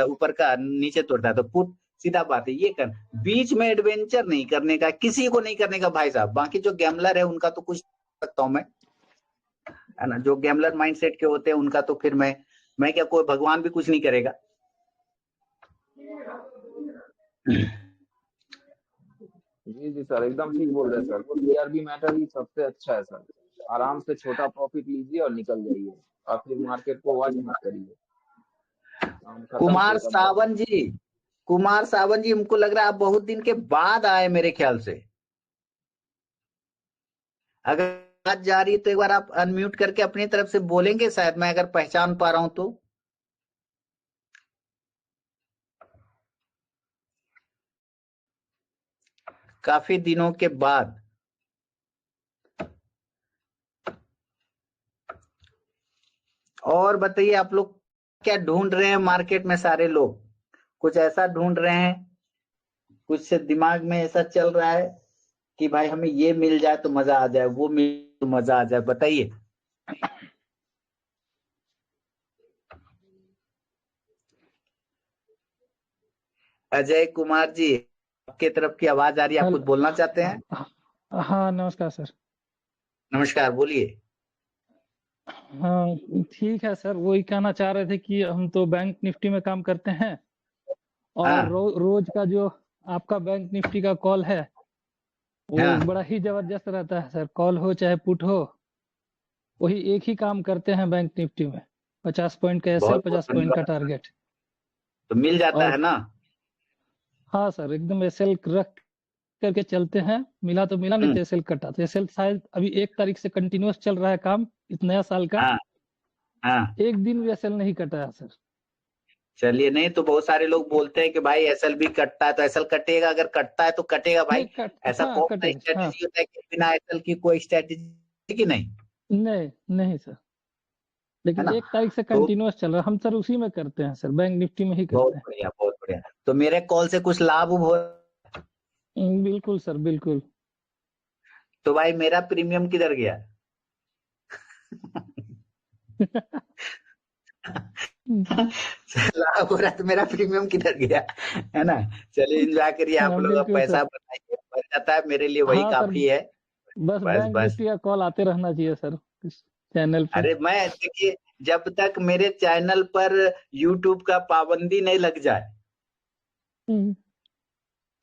Speaker 1: ऊपर का नीचे तोड़ता है तो पुट, सीधा बात है। ये कर, बीच में एडवेंचर नहीं करने का, किसी को नहीं करने का भाई साहब। बाकी जो गैमलर है उनका तो कुछ सकता हूं मैं, है ना, जो गैमलर माइंडसेट के होते हैं उनका तो फिर मैं क्या, कोई भगवान भी कुछ नहीं करेगा।
Speaker 8: जी जी सर, एकदम ठीक बोल रहे हैं सर। पीआरबी मैटर ही सबसे अच्छा है सर। आराम से छोटा प्रॉफिट लीजिए और निकल जाइए, और फिर मार्केट को वॉच मत करिए।
Speaker 1: कुमार सावन जी, कुमार सावन जी, हमको लग रहा है आप बहुत दिन के बाद आए मेरे ख्याल से। अगर बात जा रही है तो एक बार आप अनम्यूट करके अपनी तरफ से बोलेंगे, शायद मैं अगर पहचान पा रहा हूं तो। काफी दिनों के बाद। और बताइए आप लोग क्या ढूंढ रहे हैं मार्केट में? सारे लोग कुछ ऐसा ढूंढ रहे हैं, कुछ दिमाग में ऐसा चल रहा है कि भाई हमें ये मिल जाए तो मजा आ जाए, वो मिल तो मजा आ जाए, बताइए। अजय कुमार जी, आपके तरफ की आवाज आ रही है, आप कुछ बोलना चाहते हैं?
Speaker 9: हाँ नमस्कार सर।
Speaker 1: नमस्कार, बोलिए।
Speaker 9: हाँ ठीक है सर, वही कहना चाह रहे थे कि हम तो बैंक निफ्टी में काम करते हैं, और
Speaker 1: हाँ।
Speaker 9: रोज का जो आपका बैंक निफ्टी का कॉल है वो
Speaker 1: हाँ।
Speaker 9: बड़ा ही जबरदस्त रहता है सर। कॉल हो चाहे पुट हो, वही एक ही काम करते हैं बैंक निफ्टी में। 50 पॉइंट का एसएल, 50 पॉइंट का टारगेट,
Speaker 1: तो मिल जाता है ना?
Speaker 9: हाँ सर, एकदम एसएल रख करके चलते हैं। मिला तो मिला, नहीं तो एसएल कटा। तो एसएल शायद अभी 1 तारीख से कंटिन्यूअस चल रहा है काम इस नया साल का।
Speaker 1: हाँ। हाँ।
Speaker 9: एक दिन भी एसएल नहीं कटा है सर।
Speaker 1: चलिए, नहीं तो बहुत सारे लोग बोलते हैं कि भाई एसएल भी कटता है, तो एसएल कटेगा, अगर कटता है तो कटेगा भाई। ऐसा कौन सा स्ट्रेटेजी होता है कि बिना एसएल की कोई स्ट्रेटेजी की नहीं?
Speaker 9: नहीं सर, लेकिन 1 तारीख से कंटिन्यूअस चल रहा है। हम सर उसी में करते हैं सर, बैंक निफ्टी में ही करते हैं।
Speaker 1: बहुत बढ़िया, बहुत बढ़िया। तो मेरे कॉल से कुछ लाभ हो?
Speaker 9: बिल्कुल सर, बिल्कुल।
Speaker 1: तो भाई मेरा प्रीमियम किधर गया? लाभ हो रहा तो मेरा प्रीमियम किधर गया, है ना? चलिए एंजॉय करिए आप लोग, पैसा बनाइए, बन जाता है, मेरे लिए वही काफी है।
Speaker 9: बस बैंक निफ्टी का कॉल आते रहना चाहिए सर इस चैनल पे।
Speaker 1: अरे मैं देखिए, जब तक मेरे चैनल पर यूट्यूब का पाबंदी नहीं लग जाए,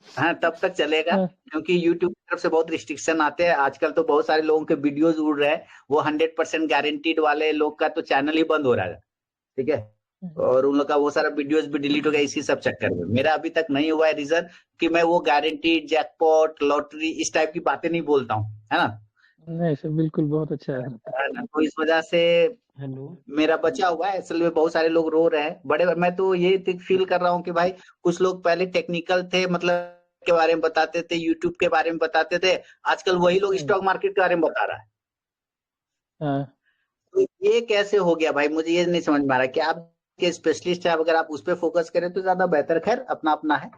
Speaker 1: हाँ, तब तक चलेगा, क्योंकि यूट्यूब की तरफ से बहुत रिस्ट्रिक्शन आते हैं। आजकल तो बहुत सारे लोगों के वीडियोज उड़ रहे हैं, वो 100% गारंटीड वाले लोग का तो चैनल ही बंद हो रहा है, ठीक है। और उन लोग का वो सारा वीडियोस भी डिलीट हो गया इसी सब चक्कर में। मेरा अभी तक नहीं हुआ है रीजन कि मैं वो गारंटी, जैकपॉट, लॉटरी इस टाइप की बातें नहीं बोलता हूँ, है ना।
Speaker 9: नहीं सर, बिल्कुल बहुत अच्छा है।
Speaker 1: तो इस वजह से
Speaker 2: हेलो,
Speaker 1: मेरा बचा हुआ है। असल में बहुत सारे लोग रो रहे हैं बड़े। मैं तो ये फील कर रहा हूँ कि भाई कुछ लोग पहले टेक्निकल थे, मतलब के बारे में बताते थे, यूट्यूब के बारे में बताते थे, आजकल वही लोग स्टॉक मार्केट के बारे में बता रहा है।
Speaker 9: हाँ,
Speaker 1: तो ये कैसे हो गया भाई, मुझे ये नहीं समझ में आ रहा कि आप के स्पेशलिस्ट है, अगर आप उस पर फोकस करें तो ज्यादा बेहतर। खैर अपना अपना है,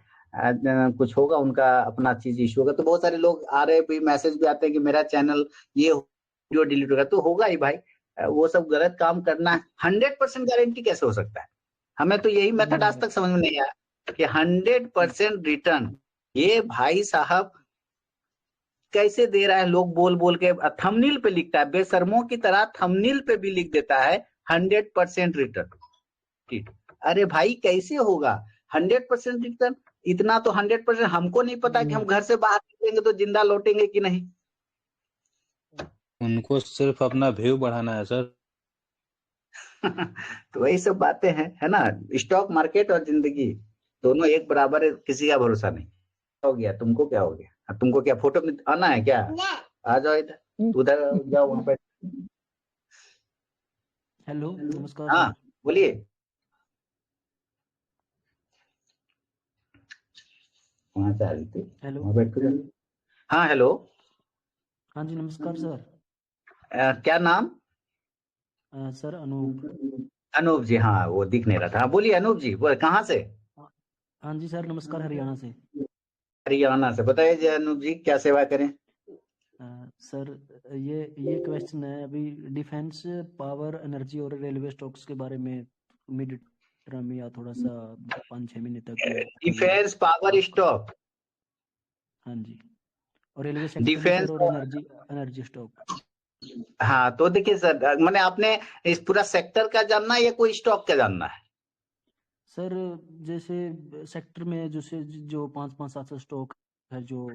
Speaker 1: कुछ होगा उनका अपना चीज इशू होगा। तो बहुत सारे लोग आ रहे हैं, मैसेज भी आते हैं कि मेरा चैनल ये वीडियो डिलीट होगा, तो होगा ही भाई। वो सब गलत काम करना है। 100% गारंटी कैसे हो सकता है? हमें तो यही मेथड आज तक समझ में नहीं आया कि 100% रिटर्न ये भाई साहब कैसे दे रहा है। लोग बोल बोल के थंबनेल पे लिखता है, बेशर्मों की तरह थंबनेल पे भी लिख देता है 100% रिटर्न। अरे भाई कैसे होगा 100% रिटर्न? इतना तो 100% हमको नहीं पता कि हम घर से बाहर निकलेंगे तो जिंदा लौटेंगे कि नहीं।
Speaker 6: उनको सिर्फ अपना व्यू बढ़ाना है सर।
Speaker 1: तो वही सब बातें हैं, है ना। स्टॉक मार्केट और जिंदगी दोनों एक बराबर है, किसी का भरोसा नहीं। हो गया तुमको, क्या हो गया तुमको? क्या फोटो में आना है क्या? आ जाओ इधर, उधर जाओ वहां पर।
Speaker 2: हेलो, नमस्कार
Speaker 1: हाँ
Speaker 2: सर।
Speaker 1: बोलिए। वहां से आ रही थी,
Speaker 2: हेलो,
Speaker 1: वहां बैठ के। हाँ हेलो।
Speaker 2: हाँ जी नमस्कार सर।
Speaker 1: क्या नाम?
Speaker 2: सर अनूप।
Speaker 1: अनूप जी, हाँ वो दिख नहीं रहा था। हाँ बोलिए अनूप जी, वो कहाँ से?
Speaker 2: हाँ जी सर नमस्कार, हरियाणा से।
Speaker 1: हरियाणा से। बताइए जी अनूप जी, क्या सेवा करें?
Speaker 2: सर ये क्वेश्चन है अभी डिफेंस, पावर, एनर्जी और रेलवे स्टॉक्स के बारे में मिड टर्म या थोड़ा सा 5-6 महीने तक।
Speaker 1: Defence, power, stock.
Speaker 2: हाँ जी, और रेलवे सेक्टर में
Speaker 1: डिफेंस,
Speaker 2: सर, और एनर्जी स्टॉक।
Speaker 1: हाँ तो देखिए सर, मैंने आपने इस पूरा सेक्टर का जानना है या कोई स्टॉक का जानना है?
Speaker 2: सर जैसे सेक्टर में जैसे जो 5-5-7 स्टॉक है, जो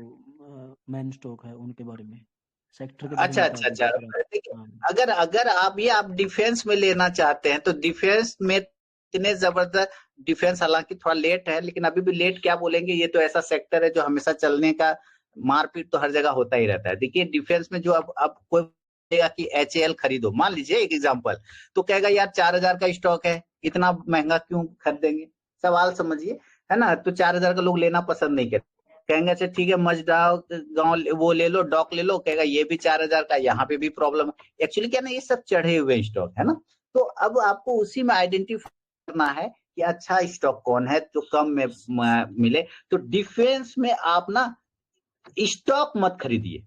Speaker 2: मेन स्टॉक है, उनके बारे में, सेक्टर के बारे
Speaker 1: अच्छा
Speaker 2: में
Speaker 1: अच्छा
Speaker 2: बता
Speaker 1: अच्छा।
Speaker 2: दीजिए सर आप।
Speaker 1: देखिए
Speaker 2: हाँ
Speaker 1: अगर अगर आप डिफेंस में लेना चाहते हैं तो डिफेंस में इतने जबरदस्त डिफेंस, हालांकि थोड़ा लेट है लेकिन अभी भी लेट क्या बोलेंगे, ये तो ऐसा सेक्टर है जो हमेशा चलने का, मारपीट तो हर जगह होता ही रहता है। देखिए डिफेंस में जो अब कोई बोलेगा कि HAL खरीदो, मान लीजिए एक एग्जांपल, तो कहेगा यार 4000 का स्टॉक है, इतना महंगा क्यों खरीदेंगे? सवाल समझिए, है ना। तो 4000 का लोग लेना पसंद नहीं करते। कहेंगे अच्छा ठीक है मजदाव गांव वो ले लो, डॉक ले लो, कहेगा ये भी 4000 का, यहाँ पे भी प्रॉब्लम है। एक्चुअली क्या ना, ये सब चढ़े हुए स्टॉक है ना। तो अब आपको उसी में आइडेंटिफाई करना है कि अच्छा स्टॉक कौन है जो कम में मिले। तो डिफेंस में आप ना स्टॉक मत खरीदिए।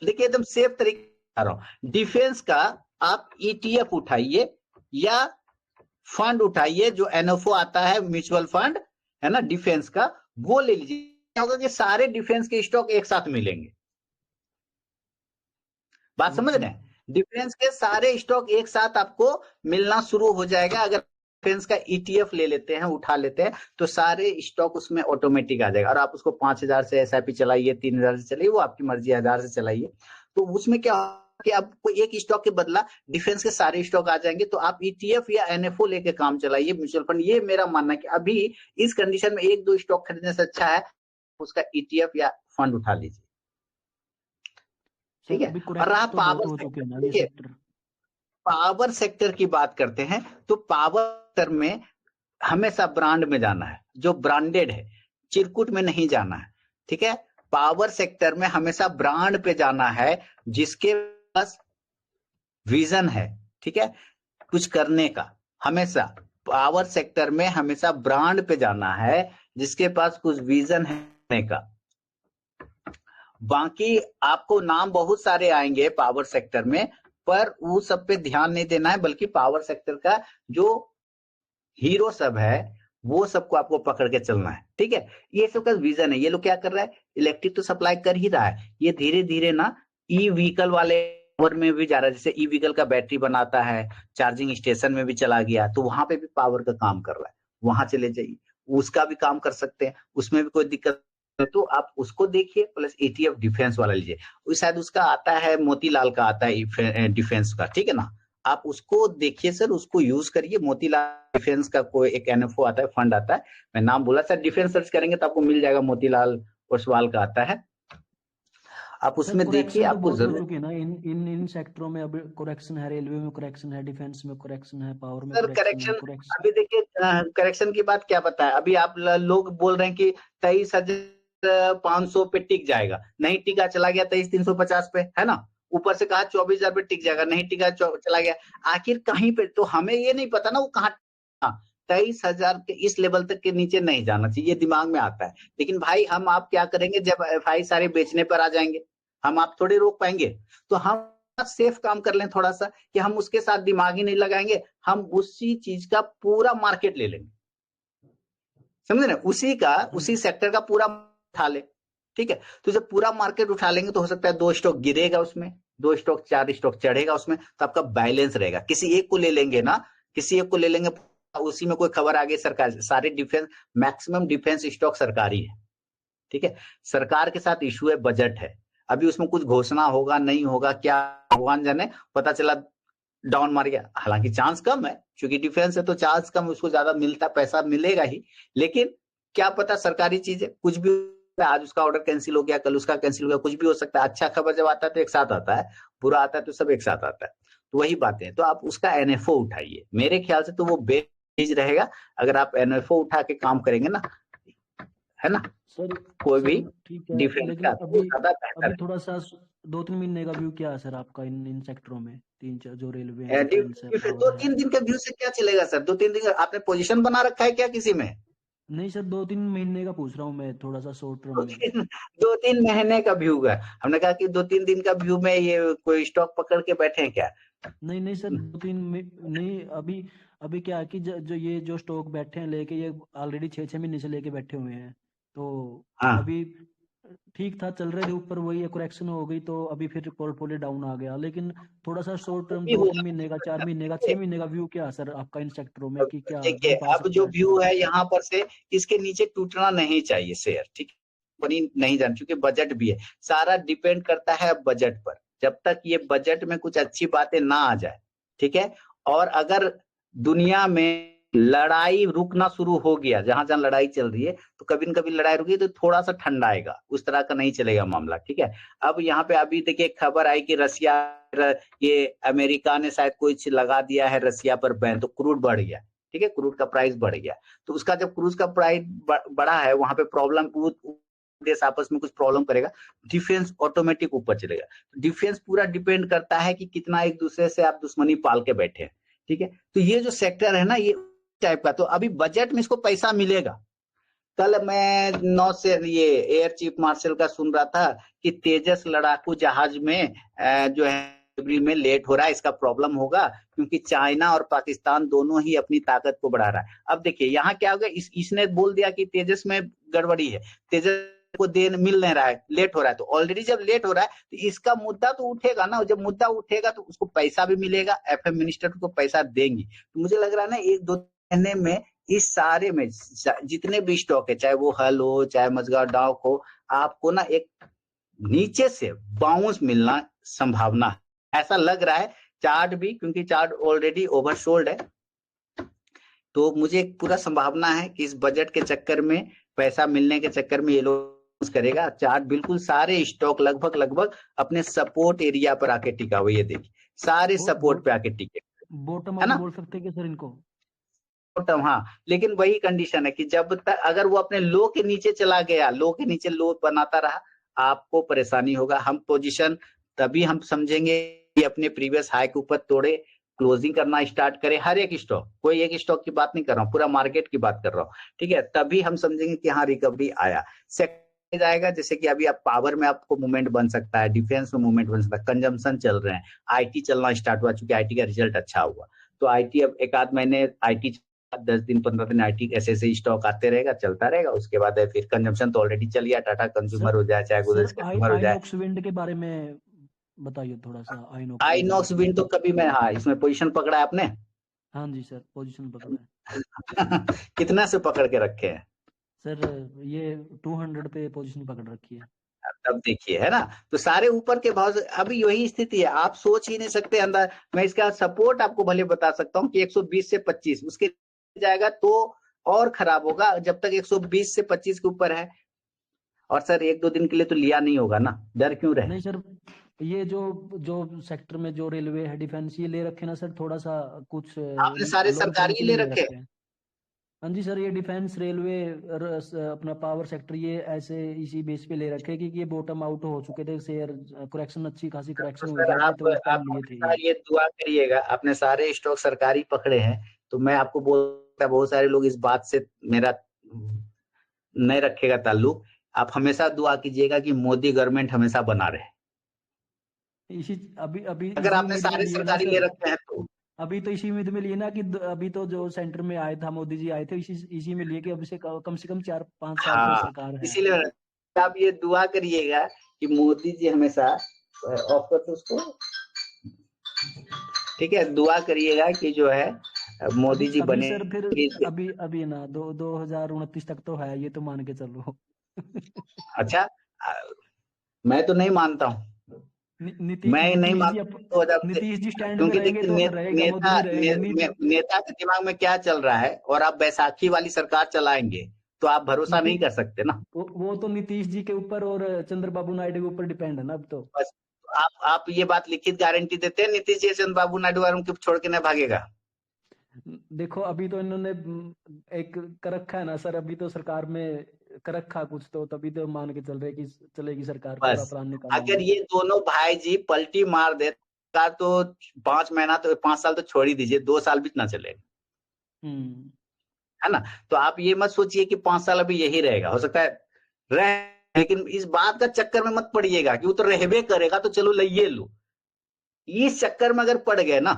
Speaker 1: देखिए एकदम सेफ तरीके बता रहा हूं। डिफेंस का आप ETF उठाइए या फंड उठाइए, जो NFO आता है, म्यूचुअल फंड, है ना, डिफेंस का, वो ले लीजिए। क्या होगा कि सारे डिफेंस के स्टॉक एक साथ मिलेंगे। बात समझ रहे हैं? डिफेंस के सारे स्टॉक एक साथ आपको मिलना शुरू हो जाएगा। अगर डिफेंस का ETF ले लेते हैं, उठा लेते हैं, तो सारे स्टॉक उसमें ऑटोमेटिक आ जाएगा। और आप उसको 5000 से SIP चलाइए, 3000 से चलाइए, वो आपकी मर्जी, 1000 से चलाइए। तो उसमें क्या कि आपको एक स्टॉक के बदला डिफेंस के सारे स्टॉक आ जाएंगे। तो आप ETF या NFO लेके काम चलाइए, म्यूचुअल फंड। ये मेरा मानना है कि अभी इस कंडीशन में 1-2 स्टॉक खरीदने से अच्छा है उसका ETF या फंड उठा लीजिए, ठीक है। और रहा
Speaker 2: तो
Speaker 1: पावर
Speaker 2: हो चुके हैं ना ये
Speaker 1: देखिए,
Speaker 2: सेक्टर।
Speaker 1: पावर सेक्टर की बात करते हैं तो पावर सेक्टर में हमेशा ब्रांड में जाना है, जो ब्रांडेड है, चिरकुट में नहीं जाना है, ठीक है। पावर सेक्टर में हमेशा ब्रांड पे जाना है, जिसके पास विजन है, ठीक है, कुछ करने का। हमेशा पावर सेक्टर में हमेशा ब्रांड पे जाना है, जिसके पास कुछ विजन है का। बाकी आपको नाम बहुत सारे आएंगे पावर सेक्टर में, पर वो सब पे ध्यान नहीं देना है, बल्कि पावर सेक्टर का जो हीरो सब है वो सबको आपको पकड़ के चलना है, ठीक है। ये सब का विजन है। ये लोग क्या कर रहा है, इलेक्ट्रिक तो सप्लाई कर ही रहा है, ये धीरे धीरे ना E-व्हीकल वाले पावर में भी जा रहा है। जैसे E-व्हीकल का बैटरी बनाता है, चार्जिंग स्टेशन में भी चला गया, तो वहां पे भी पावर का काम कर रहा है, वहां चले जाइए, उसका भी काम कर सकते हैं, उसमें भी कोई दिक्कत। तो आप उसको देखिए, प्लस ETF डिफेंस वाला लीजिए। शायद उसका आता है, मोतीलाल का आता है डिफेंस का, ठीक है ना। आप उसको देखिए सर, उसको यूज करिए। मोतीलाल डिफेंस का कोई एक एनएफओ आता है, फंड आता है, मैं नाम बोला सर, डिफेंस सर्च करेंगे तो आपको मिल जाएगा, मोतीलाल ओसवाल का आता है, आप उसमें देखिए,
Speaker 2: तो
Speaker 1: आपको
Speaker 2: बहुत हो
Speaker 1: जरूर।
Speaker 2: चुकी है ना इन इन इन सेक्टरों में। अब करेक्शन है, रेलवे में करेक्शन है, डिफेंस में करेक्शन है, पावर में
Speaker 1: सर
Speaker 2: करेक्शन है,
Speaker 1: करेक्शन, अभी देखिए करेक्शन की बात क्या बताएं, अभी आप लोग बोल रहे हैं कि 23,500 पे टिक जाएगा, नहीं टिका, चला गया 23,350 पे, है ना। ऊपर से कहा 24,000 पे टिक जाएगा, नहीं टिका, चला गया। आखिर कहीं पे तो हमें ये नहीं पता ना वो कहाँ। 23,000 के इस लेवल तक के नीचे नहीं जाना चाहिए, ये दिमाग में आता है। लेकिन भाई हम आप क्या करेंगे जब एफआई सारे बेचने पर आ जाएंगे, हम आप थोड़ी रोक पाएंगे। तो हम सेफ काम कर लें थोड़ा सा, कि हम उसके साथ दिमाग ही नहीं लगाएंगे, हम उसी चीज का पूरा मार्केट ले लेंगे, समझे ना, उसी सेक्टर का पूरा उठा ले। ठीक है, तो जब पूरा मार्केट उठा लेंगे तो हो सकता है 2 स्टॉक गिरेगा उसमें, 2 स्टॉक 4 स्टॉक चढ़ेगा उसमें, तो आपका बैलेंस रहेगा। किसी एक को ले लेंगे ना, किसी एक को ले लेंगे, उसी में कोई खबर आ गई सरकार, सारे डिफेंस, मैक्सिमम डिफेंस स्टॉक सरकारी है। ठीक है, सरकार के साथ इशू है, बजट है, अभी उसमें कुछ घोषणा होगा नहीं होगा, क्या भगवान जाने, पता चला डाउन मार गया। हालांकि चांस कम है, क्योंकि डिफेंस है तो चांस कम, उसको ज्यादा मिलता, पैसा मिलेगा ही, लेकिन क्या पता, सरकारी चीज है, कुछ भी, आज उसका ऑर्डर कैंसिल हो गया, कल उसका कैंसिल हो गया, कुछ भी हो सकता है। अच्छा खबर जब आता है तो एक साथ आता है, बुरा आता है तो सब एक साथ आता है, तो वही बातें हैं। तो आप उसका एनएफओ उठाइए, मेरे ख्याल से तो वो बेस्ट चीज रहेगा, अगर आप एनएफओ उठा के काम करेंगे ना, है ना,
Speaker 2: सर
Speaker 1: कोई भी
Speaker 2: ठीक है,
Speaker 1: डिफेंस
Speaker 2: लेकिन
Speaker 1: का, तो ज्यादा बेहतर
Speaker 2: अभी थोड़ा सा 2-3 महीने का व्यू क्या है सर आपका इन सेक्टरों में, 3-4 जो रेलवे है,
Speaker 1: है।
Speaker 2: डिफेंस है, पावर है?
Speaker 1: 2-3 दिन के व्यू से क्या चलेगा सर, 2-3 दिन आपने पोजीशन बना रखा है क्या किसी में?
Speaker 2: नहीं सर, 2-3 महीने का पूछ रहा हूँ मैं, थोड़ा सा शॉर्ट टर्म में।
Speaker 1: 2-3 महीने का व्यू है, हमने कहा कि 2-3 दिन का व्यू में ये कोई स्टॉक पकड़ के बैठे हैं क्या?
Speaker 2: नहीं सर, 2-3 नहीं, अभी क्या है कि जो ये जो स्टॉक बैठे हैं लेके, ये ऑलरेडी 6-6 महीने से लेके बैठे हुए हैं, तो
Speaker 1: हाँ,
Speaker 2: अभी ठीक था, चल रहे थे ऊपर, वही करेक्शन हो गई तो अभी फिर पोर्टफोलियो डाउन आ गया। लेकिन थोड़ा सा शॉर्ट टर्म,
Speaker 1: भी
Speaker 2: 2-3
Speaker 1: होगा।
Speaker 2: महीने का, 4 महीने का, 6 महीने का व्यू क्या है सर आपका इन सेक्टरों में,
Speaker 1: अब
Speaker 2: कि क्या
Speaker 1: देखिए,
Speaker 2: डंप आ
Speaker 1: अब
Speaker 2: सकता
Speaker 1: जो
Speaker 2: है?
Speaker 1: व्यू है यहाँ पर से, इसके नीचे टूटना नहीं चाहिए शेयर, ठीक है, कंपनी नहीं जान, क्योंकि बजट भी है, सारा डिपेंड करता है बजट पर। जब तक ये बजट में कुछ अच्छी बातें ना आ जाए, ठीक है, और अगर दुनिया में लड़ाई रुकना शुरू हो गया, जहां जहां लड़ाई चल रही है, तो कभी न कभी लड़ाई रुकी तो थोड़ा सा ठंडा आएगा, उस तरह का नहीं चलेगा मामला। ठीक है, अब यहाँ पे अभी देखिए खबर आई कि रसिया, ये अमेरिका ने शायद कुछ लगा दिया है रसिया पर बैन, तो क्रूड बढ़ गया। ठीक है, क्रूड का प्राइस बढ़ गया, तो उसका जब क्रूज का प्राइस बढ़ा है, वहां पे प्रॉब्लम, देश आपस में कुछ प्रॉब्लम करेगा, डिफेंस ऑटोमेटिक ऊपर चलेगा। डिफेंस पूरा डिपेंड करता है कि कितना एक दूसरे से आप दुश्मनी पाल के बैठे हैं। ठीक है, तो ये जो सेक्टर है ना, ये टाइप का, तो अभी बजट में इसको पैसा मिलेगा। कल मैं नौसेना, ये एयर चीफ मार्शल का सुन रहा था कि तेजस लड़ाकू जहाज में जो है डिलीवरी में लेट हो रहा है, इसका प्रॉब्लम होगा, क्योंकि चाइना और पाकिस्तान दोनों ही अपनी ताकत को बढ़ा रहा है। अब देखिए यहाँ क्या होगा, इसने बोल दिया कि तेजस में गड़बड़ी है, तेजस को देन मिल नहीं रहा है, लेट हो रहा है, तो ऑलरेडी जब लेट हो रहा है तो इसका मुद्दा तो उठेगा ना, जब मुद्दा उठेगा तो उसको पैसा भी मिलेगा, एफएम मिनिस्टर को पैसा देंगी। तो मुझे लग रहा है ना 1-2 महीने में इस सारे में जितने भी स्टॉक है, चाहे वो हल हो, चाहे मजगांव डॉक हो, आपको ना एक नीचे से बाउंस मिलना संभावना है, ऐसा लग रहा है। चार्ट भी, क्योंकि चार्ट ऑलरेडी ओवरसोल्ड है, तो मुझे एक पूरा संभावना है कि इस बजट के चक्कर में, पैसा मिलने के चक्कर में ये लोग करेगा। चार्ट बिल्कुल सारे स्टॉक लगभग अपने सपोर्ट एरिया पर आके टिका हुआ, ये देखिए सारे सपोर्ट पे आके टिके,
Speaker 2: बॉटम
Speaker 1: है
Speaker 2: अप
Speaker 1: ना,
Speaker 2: बोल सकते हैं कि सर इनको?
Speaker 1: बॉटम, हाँ, लेकिन वही कंडीशन है कि जब तक अगर वो अपने लो के नीचे चला गया, लो के नीचे लो बनाता रहा, आपको परेशानी होगा। हम पोजीशन तभी हम समझेंगे कि अपने प्रीवियस हाई के ऊपर तोड़े, क्लोजिंग करना स्टार्ट करे, हर एक स्टॉक, कोई एक स्टॉक की बात नहीं कर रहा हूँ, पूरा मार्केट की बात कर रहा हूँ। ठीक है, तभी हम समझेंगे कि हाँ रिकवरी आया। सेकंड जाएगा, जैसे कि अभी आप पावर में आपको मूवमेंट बन सकता है, डिफेंस में मूवमेंट बन सकता है, कंजम्पशन चल रहे हैं, आईटी चलना स्टार्ट हुआ, चूंकि आईटी का रिजल्ट अच्छा हुआ, तो आईटी अब 1-आध महीने आईटी 10 दिन 15 दिन आईटी ऐसे स्टॉक आते रहेगा, चलता रहेगा। उसके बाद है फिर कंजम्पशन तो ऑलरेडी चल गया, टाटा कंज्यूमर हो जाए, चाहे गोदरेज कंज्यूमर हो जाए।
Speaker 2: आइनॉक्स विंड के बारे में बताइए थोड़ा सा।
Speaker 1: आइनॉक्स विंड तो कभी मैं, हाँ, इसमें पोजीशन पकड़ा है आपने?
Speaker 2: हाँ जी सर, पोजीशन पकड़ा है।
Speaker 1: कितना से पकड़ के रखे हैं
Speaker 2: सर? ये 200 पे पोजीशन पकड़ रखी है।
Speaker 1: तब देखिए, है ना। तो सारे ऊपर के भाव से अभी यही स्थिति है, आप सोच ही नहीं सकते अंदर। मैं इसका सपोर्ट आपको भले बता सकता हूँ कि 120 से 25 उसके जाएगा तो और खराब होगा, जब तक 120 से 25 के ऊपर है। और सर 1-2 दिन के लिए तो लिया नहीं होगा ना, डर क्यों रहे।
Speaker 2: नहीं सर, ये जो जो सेक्टर में जो रेलवे है, डिफेंस, ये ले रखे ना सर, थोड़ा सा कुछ
Speaker 1: आपने सारे
Speaker 2: लॉन्ग टर्म
Speaker 1: सरकारी
Speaker 2: के
Speaker 1: ले
Speaker 2: लिए
Speaker 1: रखे।
Speaker 2: रखे हैं। हाँ जी सर, ये डिफेंस, रेलवे, अपना पावर सेक्टर, ये ऐसे इसी बेस पे ले रखे कि ये बॉटम आउट हो चुके थे शेयर, करेक्शन अच्छी खासी करेक्शन
Speaker 1: तो
Speaker 2: हुई
Speaker 1: सर
Speaker 2: थी,
Speaker 1: आप
Speaker 2: तो उस टाइम लिए थे
Speaker 1: हमेशा ये दुआ करिएगा, अपने सारे स्टॉक सरकारी पकड़े हैं, तो मैं आपको बोलता, बहुत सारे लोग इस बात से मेरा नहीं रखेगा ताल्लुक। आप हमेशा दुआ कीजिएगा कि मोदी गवर्नमेंट हमेशा बना रहे।
Speaker 2: इसी अभी अभी
Speaker 1: अगर
Speaker 2: इसी
Speaker 1: आपने
Speaker 2: उम्मीद में
Speaker 1: सारे
Speaker 2: लिए ना
Speaker 1: सरकारी ले
Speaker 2: सर,
Speaker 1: रखे हैं तो
Speaker 2: अभी तो इसी उम्मीद में लिए ना कि अभी तो जो सेंटर में आया था, मोदी जी आए थे, इसी में लिए कि अभी से कम 4-5 साल तो
Speaker 1: हाँ,
Speaker 2: सरकार है।
Speaker 1: इसीलिए आप ये दुआ करिएगा कि मोदी जी हमेशा ऑफ कर उसको, ठीक है, दुआ करिएगा कि जो है मोदी जी
Speaker 2: अभी
Speaker 1: बने।
Speaker 2: सर फिर अभी ना 2029 तक तो है, ये तो मान के चलो।
Speaker 1: अच्छा, मैं तो नहीं मानता हूँ, मैं नहीं मानता,
Speaker 2: नीतीश जी स्टैंड में
Speaker 1: क्योंकि
Speaker 2: रहेंगे
Speaker 1: देखिए
Speaker 2: तो रहेगा, मोदी जी रहेंगे नहीं तो
Speaker 1: नेता के दिमाग में क्या चल रहा है, और आप बैसाखी वाली सरकार चलाएंगे तो आप भरोसा नहीं कर सकते ना।
Speaker 2: वो तो नीतीश जी के ऊपर और चंद्रबाबू नायडू के ऊपर डिपेंड है ना अब तो।
Speaker 1: बस आप ये बात लिखित गारंटी देते हैं नीतीश जी चंद्रबाबू नायडू वालों को छोड़ के नहीं भागेगा।
Speaker 2: देखो अभी तो इन्होंने एक कर रखा है ना सर, अभी तो सरकार में कर रखा कुछ, तो तभी तो मान के चल रहे कि चलेगी सरकार, पूरा
Speaker 1: बस
Speaker 2: प्लान निकालेंगे।
Speaker 1: अगर ये दोनों भाई जी पलटी मार देता तो 5 महीना तो 5 साल तो छोड़ ही दीजिए, 2 साल भी ना चलेगा, है ना। तो आप ये मत सोचिए कि 5 साल अभी यही रहेगा, हो सकता है रहे, लेकिन इस बात का चक्कर में मत पड़िएगा कि वो तो रहबे करेगा तो चलो लइए लो। इस चक्कर में अगर पड़ गए ना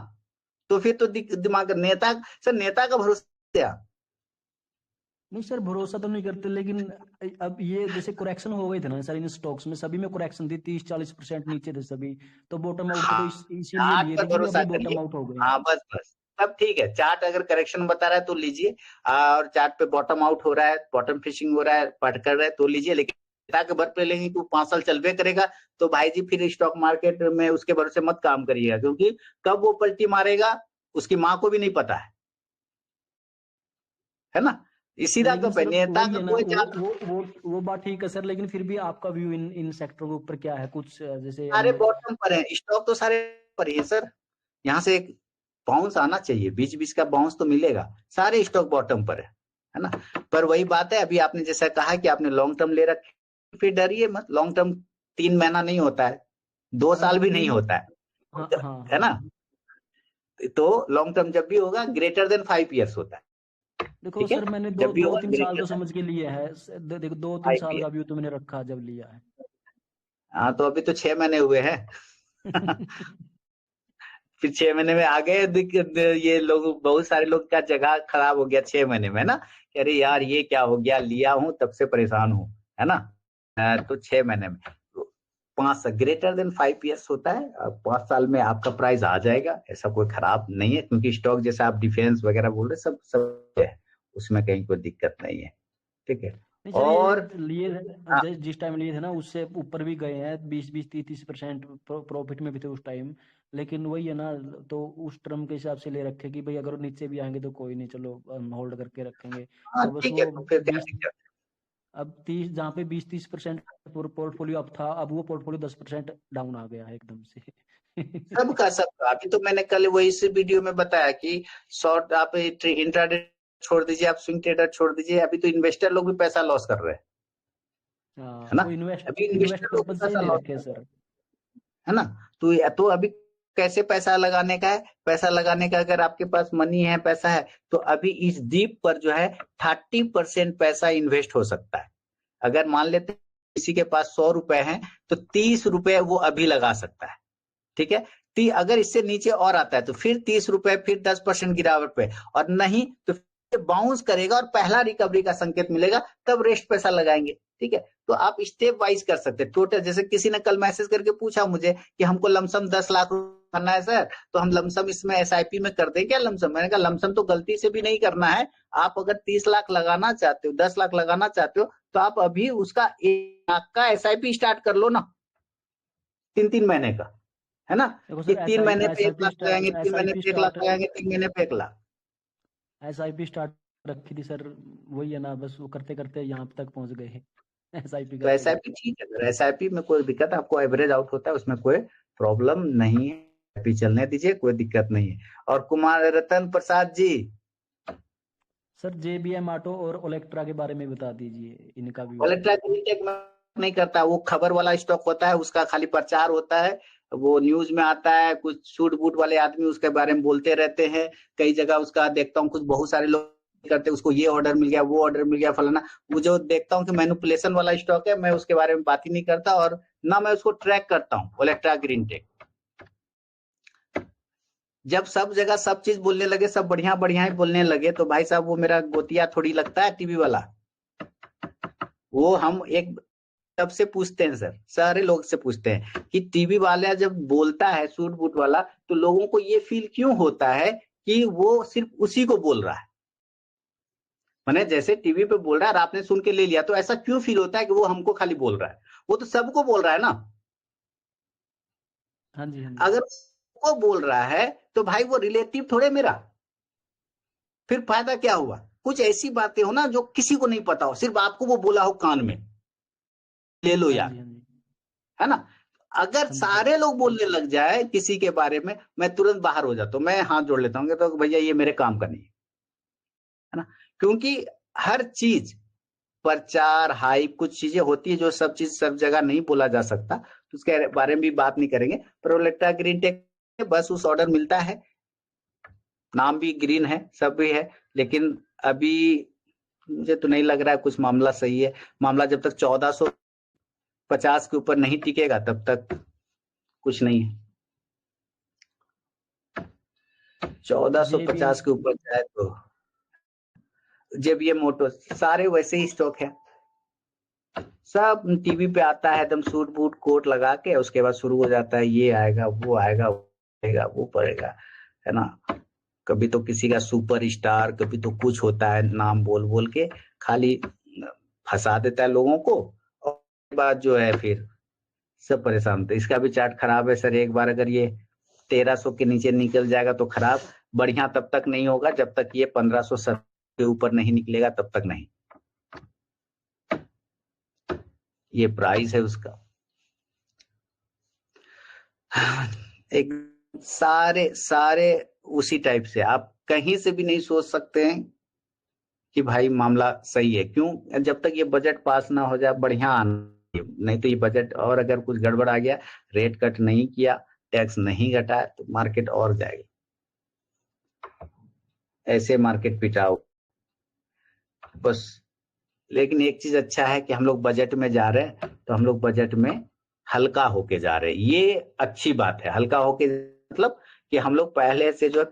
Speaker 1: तो फिर तो दिमाग नेता, सर नेता का भरोसा
Speaker 2: नहीं सर, भरोसा तो नहीं करते, लेकिन अब ये जैसे करेक्शन हो गए थे ना सर इन स्टॉक्स में, सभी में करेक्शन थी, 30-40% नीचे थे सभी, तो बॉटम आउट
Speaker 1: हाँ,
Speaker 2: तो इसीलिए
Speaker 1: चार्ट
Speaker 2: लिए
Speaker 1: पर
Speaker 2: थे कि
Speaker 1: भरोसा
Speaker 2: अभी बॉटम
Speaker 1: करिए।
Speaker 2: आउट हो गए।
Speaker 1: हाँ बस तब ठीक है, चार्ट अगर करेक्शन बता रहा है तो लीजिए, और चार्ट पे बॉटम आउट हो रहा है, बॉटम फिशिंग हो रहा है, पट कर रहा है तो लीजिए, लेकिन नेता के भर पे लेंगे कि 5 साल चलबे करेगा तो भाई जी फिर स्टॉक मार्केट में उसके भरोसे मत काम करिएगा, क्योंकि कब वो पलटी मारेगा उसकी माँ को भी नहीं पता है ना। इसी
Speaker 2: लेकिन सर
Speaker 1: नेता
Speaker 2: वही
Speaker 1: का
Speaker 2: है ना,
Speaker 1: कोई
Speaker 2: वो बात ठीक है सर, लेकिन फिर भी आपका व्यू इन सेक्टरों के ऊपर क्या है, कुछ जैसे
Speaker 1: सारे बॉटम पर है, स्टॉक तो सारे पर ही है सर। यहाँ से एक बाउंस आना चाहिए, बीच बीच का बाउंस तो मिलेगा, सारे स्टॉक बॉटम पर है ना। पर वही बात है, अभी आपने जैसा कहा कि आपने लॉन्ग टर्म ले रखे, फिर डरिए मत, लॉन्ग टर्म 3 महीना नहीं होता है, 2 साल भी नहीं होता है ना। तो लॉन्ग टर्म जब भी होगा ग्रेटर देन 5 ईयर्स होता है।
Speaker 2: देखो सर मैंने 2-3 साल तो समझ के लिया है, देखो 2-3 साल का व्यू तो मैंने रखा जब लिया है।
Speaker 1: हाँ तो अभी तो 6 महीने हुए हैं। फिर 6 महीने में आ गए, ये लोग, बहुत सारे लोग का जगह खराब हो गया 6 महीने में ना, कि अरे यार ये क्या हो गया, लिया हूँ तब से परेशान हूँ, है ना। तो 6 महीने में 5 ग्रेटर देन 5 ईयर्स होता है, 5 साल में आपका प्राइस आ जाएगा, ऐसा कोई खराब नहीं है, क्योंकि स्टॉक जैसा आप डिफेंस वगैरह बोल रहे सब है, उसमें कहीं कोई दिक्कत नहीं है, ठीक है। और
Speaker 2: लिए जिस टाइम लिए थे ना उससे ऊपर भी गए हैं, 20-30% प्रॉफिट में भी थे उस टाइम, लेकिन वही है ना, तो उस टर्म के हिसाब से ले रखे कि भाई अगर नीचे भी आएंगे तो कोई नहीं, चलो हम होल्ड करके रखेंगे। तो बस
Speaker 1: ठीक है, तो फिर क्या
Speaker 2: 20 अब 30 जहाँ पे 20-30% पोर्टफोलियो अब था, अब वो पोर्टफोलियो 10% डाउन आ गया है एकदम से।
Speaker 1: सबका अभी तो मैंने कल वही इस वीडियो में बताया कि शॉर्ट आप इंट्राडे छोड़ दीजिए, आप स्विंग ट्रेडर छोड़ दीजिए, अभी तो इन्वेस्टर लोग भी पैसा लॉस कर रहे हैं, है ना। अभी इन्वेस्टर लोग पैसा लॉस कर रहे हैं, है ना। तो अभी कैसे पैसा लगाने का है, पैसा लगाने का अगर आपके पास मनी है, पैसा है, तो अभी इस दीप पर जो है 30% पैसा इन्वेस्ट हो सकता है। अगर मान लेते किसी के पास 100 रुपए हैं तो 30 रुपए वो अभी लगा सकता है, ठीक है। अगर इससे नीचे और आता है तो फिर 30 रुपए, फिर 10% गिरावट पे, और नहीं तो बाउंस करेगा और पहला रिकवरी का संकेत मिलेगा, तब रेस्ट पैसा लगाएंगे, ठीक है। तो आप स्टेप वाइज कर सकते हैं टोटल, जैसे किसी ने कल मैसेज करके पूछा मुझे कि हमको लमसम 10 लाख करना है सर, तो हम लमसम इसमें एसआईपी में कर दें क्या लमसम? मैंने कहा लमसम तो गलती से भी नहीं करना है। आप अगर 30 लाख लगाना चाहते हो, 10 लाख लगाना चाहते हो, तो आप अभी उसका 1 लाख का एसआईपी स्टार्ट कर लो ना, 3-3 महीने का, है ना?
Speaker 2: देखो
Speaker 1: कि
Speaker 2: सर
Speaker 1: 3 महीने पे 1 लाख लगाएंगे, 3 महीने
Speaker 2: एसआईपी
Speaker 1: पे 1 लाख लगाएंगे, 3 महीने पे 1 लाख।
Speaker 2: एसआईपी स्टार्ट रखी थी सर, वही है ना, बस वो करते करते यहाँ तक पहुंच गए हैं। एसआईपी
Speaker 1: तो एसआईपी ठीक है, एसआईपी में कोई दिक्कत, आपको एवरेज आउट होता है, उसमें कोई प्रॉब्लम नहीं है, एसआईपी चलने दीजिए, कोई दिक्कत नहीं है। और कुमार रतन Prasad ji,
Speaker 2: sir JBM auto और ओलेक्ट्रा के बारे में बता दीजिए, इनका भी।
Speaker 1: ओलेक्ट्रा ग्रीनटेक नहीं करता, वो खबर वाला स्टॉक होता है, उसका खाली प्रचार होता है, वो न्यूज में आता है, कुछ सूट बूट वाले आदमी उसके बारे में बोलते रहते हैं, कई जगह उसका देखता हूँ, कुछ बहुत सारे लोग करते, उसको ये ऑर्डर मिल गया, वो ऑर्डर मिल गया, फलाना। वो जो देखता हूँ कि मैनिपुलेशन वाला स्टॉक है, मैं उसके बारे में बात ही नहीं करता, और ना मैं उसको ट्रैक करता हूँ। ओलेक्ट्रा ग्रीनटेक जब सब जगह सब चीज बोलने लगे, सब बढ़िया बढ़िया ही बोलने लगे, तो भाई साहब वो मेरा गोतिया थोड़ी लगता है टीवी वाला। वो हम एक सबसे पूछते हैं सर, सारे लोग से पूछते हैं कि टीवी वाला जब बोलता है सूट बूट वाला, तो लोगों को ये फील क्यों होता है कि वो सिर्फ उसी को बोल रहा है? माने जैसे टीवी पे बोल रहा है और आपने सुन के ले लिया, तो ऐसा क्यों फील होता है कि वो हमको खाली बोल रहा है? वो तो सबको बोल रहा है ना।
Speaker 2: हाँ जी, हाँ जी।
Speaker 1: अगर वो बोल रहा है तो भाई वो रिलेटिव थोड़े मेरा, फिर फायदा क्या हुआ? कुछ ऐसी बातें हो ना जो किसी को नहीं पता हो, सिर्फ आपको वो बोला हो कान में, ले लो यार, है ना? अगर सारे लोग बोलने लग जाए किसी के बारे में, मैं तुरंत बाहर हो जाता हूं, मैं हाथ जोड़ लेता हूँ, तो भैया ये मेरे काम का नहीं है ना। क्योंकि हर चीज प्रचार हाइप कुछ चीजें होती है जो सब चीज सब जगह नहीं बोला जा सकता, तो उसके बारे में भी बात नहीं करेंगे। पर ओलेक्ट्रा ग्रीनटेक बस उस ऑर्डर मिलता है, नाम भी ग्रीन है, सब भी है, लेकिन अभी मुझे तो नहीं लग रहा है कुछ मामला सही है। मामला जब तक 1450 के ऊपर नहीं टिकेगा तब तक कुछ नहीं है। 1450 के ऊपर जाए तो जेबीएम मोटो सारे वैसे ही स्टॉक है, सब टीवी पे आता है एकदम सूट बूट कोट लगा के, उसके बाद शुरू हो जाता है, ये आएगा, वो आएगा, वो पड़ेगा, है ना। कभी तो किसी का सुपर स्टार, कभी तो कुछ होता है, नाम बोल बोल के खाली फंसा देता है लोगों को, और बाद जो है फिर सब परेशान होते। इसका भी चार्ट खराब है सर, एक बार अगर ये 1300 के नीचे निकल जाएगा तो खराब, बढ़िया तब तक नहीं होगा जब तक ये 1570 के ऊपर नहीं निकलेगा, तब तक नहीं। ये प्राइस है उसका। एक सारे उसी टाइप से, आप कहीं से भी नहीं सोच सकते हैं कि भाई मामला सही है। क्यों? जब तक ये बजट पास ना हो जाए बढ़िया आना, नहीं तो ये बजट और अगर कुछ गड़बड़ आ गया, रेट कट नहीं किया, टैक्स नहीं घटाया, तो मार्केट और जाएगी, ऐसे मार्केट पिटाओ बस। लेकिन एक चीज अच्छा है कि हम लोग बजट में जा रहे हैं, तो हम लोग बजट में हल्का होके जा रहे हैं, ये अच्छी बात है। हल्का होके मतलब कि हम लोग पहले से जो है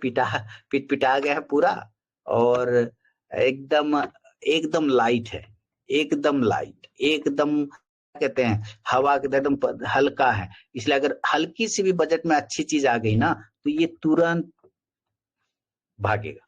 Speaker 1: पिटा गए हैं पूरा, और एकदम एकदम लाइट है, एकदम लाइट, एकदम कहते हैं हवा के एकदम हल्का है। इसलिए अगर हल्की सी भी बजट में अच्छी चीज आ गई ना, तो ये तुरंत भागेगा,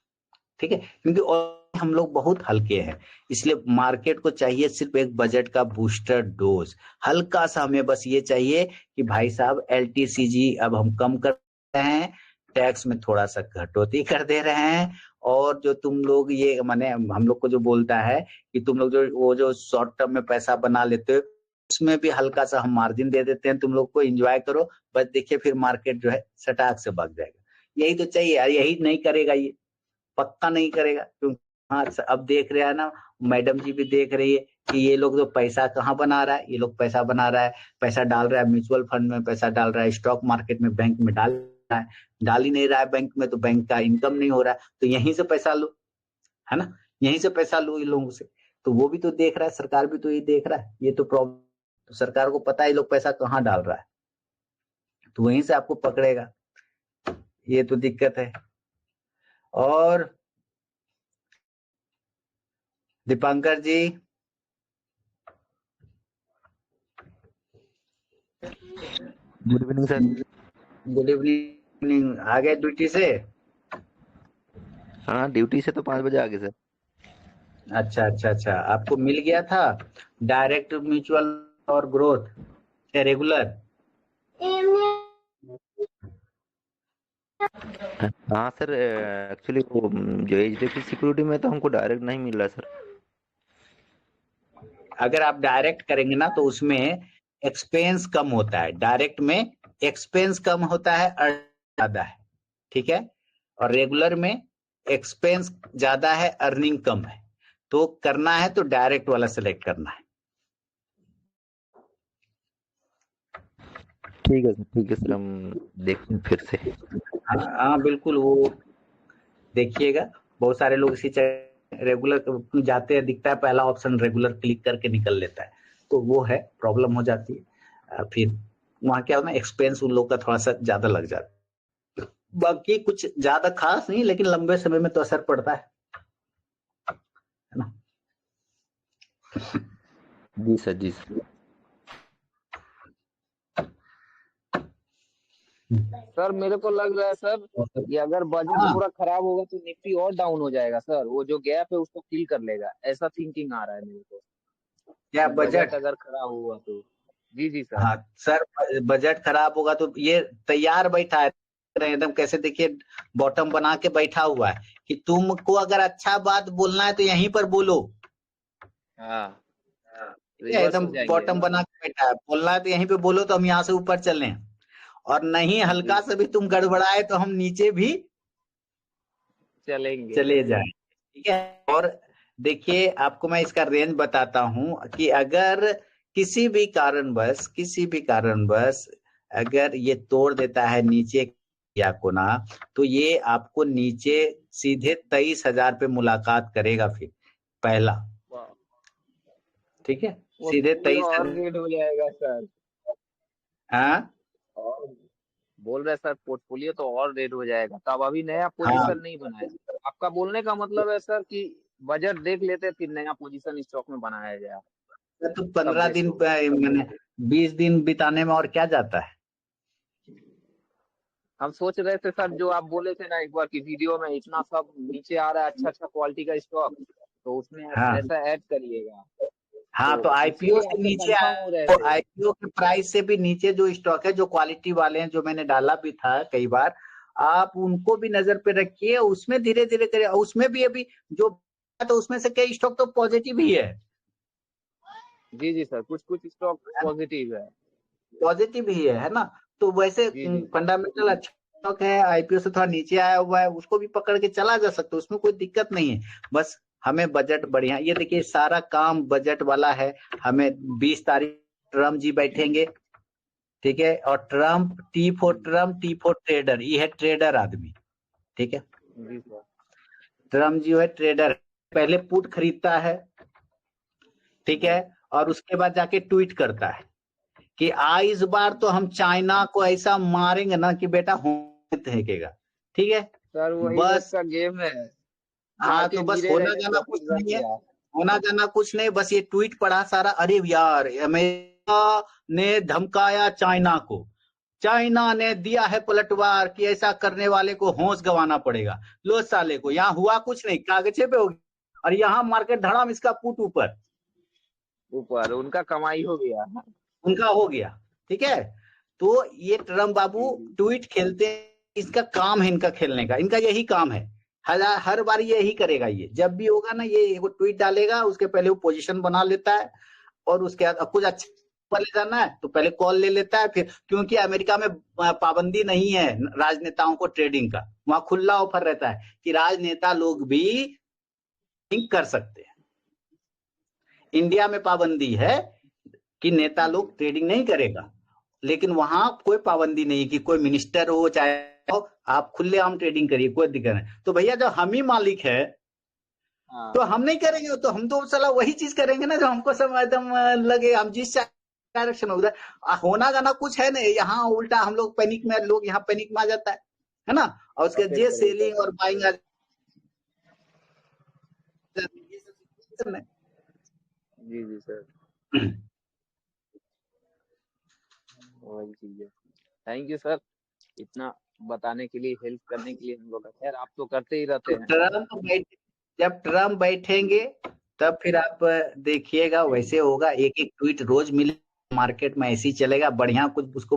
Speaker 1: ठीक है। क्योंकि और हम लोग बहुत हल्के हैं, इसलिए मार्केट को चाहिए सिर्फ एक बजट का बूस्टर डोज, हल्का सा। हमें बस ये चाहिए कि भाई साहब एलटीसीजी अब हम कम कर रहे हैं, टैक्स में थोड़ा सा कटौती कर दे रहे हैं, और जो तुम लोग ये माने हम लोग को जो बोलता है कि तुम लोग जो वो जो शॉर्ट टर्म में पैसा बना लेते हो, उसमें भी हल्का सा हम मार्जिन दे देते हैं, तुम लोग को एंजॉय करो बस। देखिए फिर मार्केट जो है सटाक से भाग जाएगा। यही तो चाहिए यार, यही नहीं करेगा, ये पक्का नहीं करेगा। क्योंकि हाँ अब देख रहे हैं ना, मैडम जी भी देख रही है कि ये लोग तो पैसा कहाँ बना रहा है, ये लोग पैसा बना रहा है, पैसा डाल रहा है म्यूचुअल फंड में, पैसा डाल रहा है स्टॉक मार्केट में, बैंक में डाल रहा है, डाल ही नहीं रहा है बैंक में, तो बैंक का इनकम नहीं हो रहा है, तो यहीं से पैसा लो, है ना, यहीं से पैसा लो इन लोगों से। तो वो भी तो देख रहा है, सरकार भी तो ये देख रहा है, ये तो प्रॉब्लम, तो सरकार को पता है ये लोग पैसा कहाँ डाल रहा है, तो वहीं से आपको पकड़ेगा, ये तो दिक्कत है। और Dipankar ji,
Speaker 10: good evening sir.
Speaker 1: Good evening. आ गए ड्यूटी से?
Speaker 10: हाँ, ड्यूटी से तो 5 बजे आ गए सर।
Speaker 1: अच्छा अच्छा अच्छा, आपको मिल गया था डायरेक्ट म्यूचुअल और ग्रोथ या रेगुलर?
Speaker 10: हाँ सर, एक्चुअली वो जो एचडीएफसी सिक्योरिटी में तो हमको डायरेक्ट नहीं मिल रहा सर।
Speaker 1: अगर आप डायरेक्ट करेंगे ना तो उसमें एक्सपेंस कम होता है, डायरेक्ट में एक्सपेंस कम होता है और ज्यादा है, ठीक है। और रेगुलर में एक्सपेंस ज्यादा है, अर्निंग कम है। तो करना है तो डायरेक्ट वाला सेलेक्ट करना है।
Speaker 10: ठीक है सर, हम देखते हैं फिर से।
Speaker 1: हाँ बिल्कुल, वो देखिएगा, बहुत सारे लोग इसी रेगुलर जाते हैं, दिखता है पहला ऑप्शन, रेगुलर क्लिक करके निकल लेता है, तो वो है प्रॉब्लम हो जाती है। फिर वहां क्या होना, एक्सपेंस उन लोग का थोड़ा सा ज्यादा लग जाता है। बाकी कुछ ज्यादा खास नहीं, लेकिन लंबे समय में तो असर पड़ता है ना।
Speaker 10: जी सर, जी सर।
Speaker 8: सर मेरे को लग रहा है सर कि अगर बजट पूरा खराब होगा तो निफ्टी और डाउन हो जाएगा सर, वो जो गैप है उसको फिल कर लेगा, ऐसा थिंकिंग आ रहा है मेरे को।
Speaker 1: क्या
Speaker 8: बजट अगर खराब हुआ तो? जी सर।
Speaker 1: हाँ सर, बजट खराब होगा तो ये तैयार बैठा है एकदम, कैसे देखिए बॉटम बना के बैठा हुआ है कि तुमको अगर अच्छा बात बोलना है तो यहीं पर बोलो।
Speaker 8: हाँ,
Speaker 1: एकदम बॉटम बना के बैठा है, बोलना है तो यहीं पे बोलो, तो हम यहाँ से ऊपर चलें, और नहीं हल्का से भी तुम गड़बड़ाए तो हम नीचे भी
Speaker 8: चलेंगे,
Speaker 1: चले जाए, ठीक है। और देखिए आपको मैं इसका रेंज बताता हूं कि अगर किसी भी कारणवश अगर ये तोड़ देता है नीचे या कोना, तो ये आपको नीचे सीधे 23,000 पे मुलाकात करेगा फिर पहला, ठीक है, सीधे 23,000।
Speaker 8: रेट हो जाएगा सर।
Speaker 1: हाँ
Speaker 8: और बोल रहे सर पोर्टफोलियो तो और रेट हो जाएगा, तब अभी नया पोजीशन नहीं बनाया। आपका बोलने का मतलब है सर कि बजट देख लेते फिर नया पोजीशन स्टॉक में बनाया जाए।
Speaker 1: तो 15 दिन मैंने 20 दिन बिताने में और क्या जाता है।
Speaker 8: हम सोच रहे थे सर, जो आप बोले थे ना एक बार की वीडियो में, इतना सब नीचे आ रहा है अच्छा क्वालिटी का स्टॉक, तो उसमें ऐसा ऐड करिएगा।
Speaker 1: हाँ तो आईपीओ से नीचे आया, तो आईपीओ के प्राइस से भी नीचे जो स्टॉक है, जो क्वालिटी वाले हैं, जो मैंने डाला भी था कई बार, आप उनको भी नजर पे रखिए, उसमें धीरे धीरे करिए। उसमें भी अभी जो, तो उसमें से कई स्टॉक तो पॉजिटिव ही है।
Speaker 8: जी सर, कुछ स्टॉक
Speaker 1: पॉजिटिव ही है ना। तो वैसे फंडामेंटल अच्छा स्टॉक है, आईपीओ से थोड़ा नीचे आया हुआ है, उसको भी पकड़ के चला जा सकता है, उसमें कोई दिक्कत नहीं है। बस हमें बजट बढ़िया, ये देखिए सारा काम बजट वाला है। हमें 20 तारीख ट्रम्प जी बैठेंगे, ठीक है, और ट्रम्प टी फॉर ट्रेडर, ये है ट्रेडर आदमी, ठीक है। ट्रम्प जी है ट्रेडर, पहले पुट खरीदता है, ठीक है, और उसके बाद जाके ट्वीट करता है कि इस बार तो हम चाइना को ऐसा मारेंगे ना कि बेटा फेंकेगा, ठीक है
Speaker 8: सर, वही
Speaker 1: बस
Speaker 8: का गेम है।
Speaker 1: हाँ, तो बस होना जाना कुछ नहीं है, होना जाना कुछ नहीं, बस ये ट्वीट पढ़ा सारा, अरे यार अमेरिका ने धमकाया चाइना को, चाइना ने दिया है पलटवार कि ऐसा करने वाले को होश गंवाना पड़ेगा। लो साले को, यहाँ हुआ कुछ नहीं, कागजे पे हो गया, और यहाँ मार्केट धड़ाम इसका पुट ऊपर,
Speaker 8: उनका कमाई हो गया,
Speaker 1: उनका हो गया, ठीक है। तो ये ट्रम्प बाबू ट्वीट खेलते हैं, इसका काम है इनका खेलने का, इनका यही काम है, हर बार यही करेगा। ये जब भी होगा ना, ये एगो ट्वीट डालेगा, उसके पहले वो पोजीशन बना लेता है, और उसके बाद कुछ अच्छा पर ले जाना है तो पहले कॉल ले लेता है। फिर क्योंकि अमेरिका में पाबंदी नहीं है राजनेताओं को ट्रेडिंग का, वहां खुला ऑफर रहता है कि राजनेता लोग भी ट्रेडिंग कर सकते हैं। इंडिया में पाबंदी है कि नेता लोग ट्रेडिंग नहीं करेगा, लेकिन वहां कोई पाबंदी नहीं कि कोई मिनिस्टर हो चाहे हो, आप खुलेआम ट्रेडिंग करिए, कोई दिक्कत नहीं। तो भैया जब हम ही मालिक है तो हम नहीं करेंगे, तो हम तो साला वही चीज करेंगे ना जो हमको सब एकदम लगे, हम जिस डायरेक्शन उधर होना जाना कुछ है नहीं। यहाँ उल्टा हम लोग पैनिक में, लोग यहाँ पैनिक में आ जाता है ना, और उसके जे सेलिंग और बाइंग आ
Speaker 8: जी सर, वही चीज है। थैंक यू सर, इतना बताने के लिए, हेल्प करने के लिए हम लोग, खैर आप तो करते ही रहते हैं।
Speaker 1: जब ट्रम्प बैठेंगे तब फिर आप देखिएगा वैसे होगा, एक एक ट्वीट रोज मिले मार्केट में, ऐसे ही चलेगा बढ़िया। कुछ उसको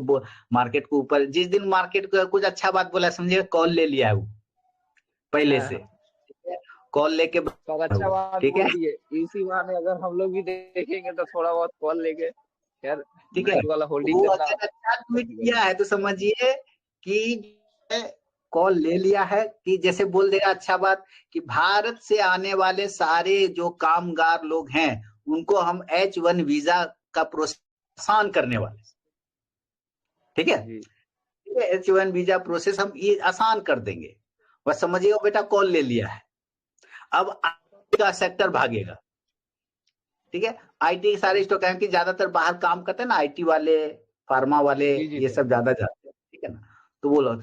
Speaker 1: मार्केट को ऊपर, जिस दिन मार्केट को कुछ अच्छा बात बोला समझिएगा कॉल ले लिया है वो पहले से, कॉल लेके
Speaker 8: पर अच्छा बात
Speaker 1: ठीक है,
Speaker 8: बोल दिए, इसी बहाने अगर हम लोग भी देखेंगे तो थोड़ा बहुत कॉल लेके, खैर
Speaker 1: ठीक है।
Speaker 8: वाला होल्डिंग
Speaker 1: वो
Speaker 8: करना
Speaker 1: अगर अच्छा ट्वीट किया है तो समझिए कि कॉल ले लिया है, कि जैसे बोल देगा अच्छा बात कि भारत से आने वाले सारे जो कामगार लोग हैं उनको हम H1 वीजा का प्रोसेस आसान करने वाले, ठीक है, H1 वीजा प्रोसेस हम ये आसान कर देंगे, बस समझिएगा बेटा कॉल ले लिया है। अब IT का सेक्टर भागेगा, ठीक है, IT सारे स्टॉक हैं कि ज्यादातर बाहर काम करते हैं ना, IT वाले, फार्मा वाले, ये सब ज्यादा जाते हैं, ठीक है ना, तो बोलो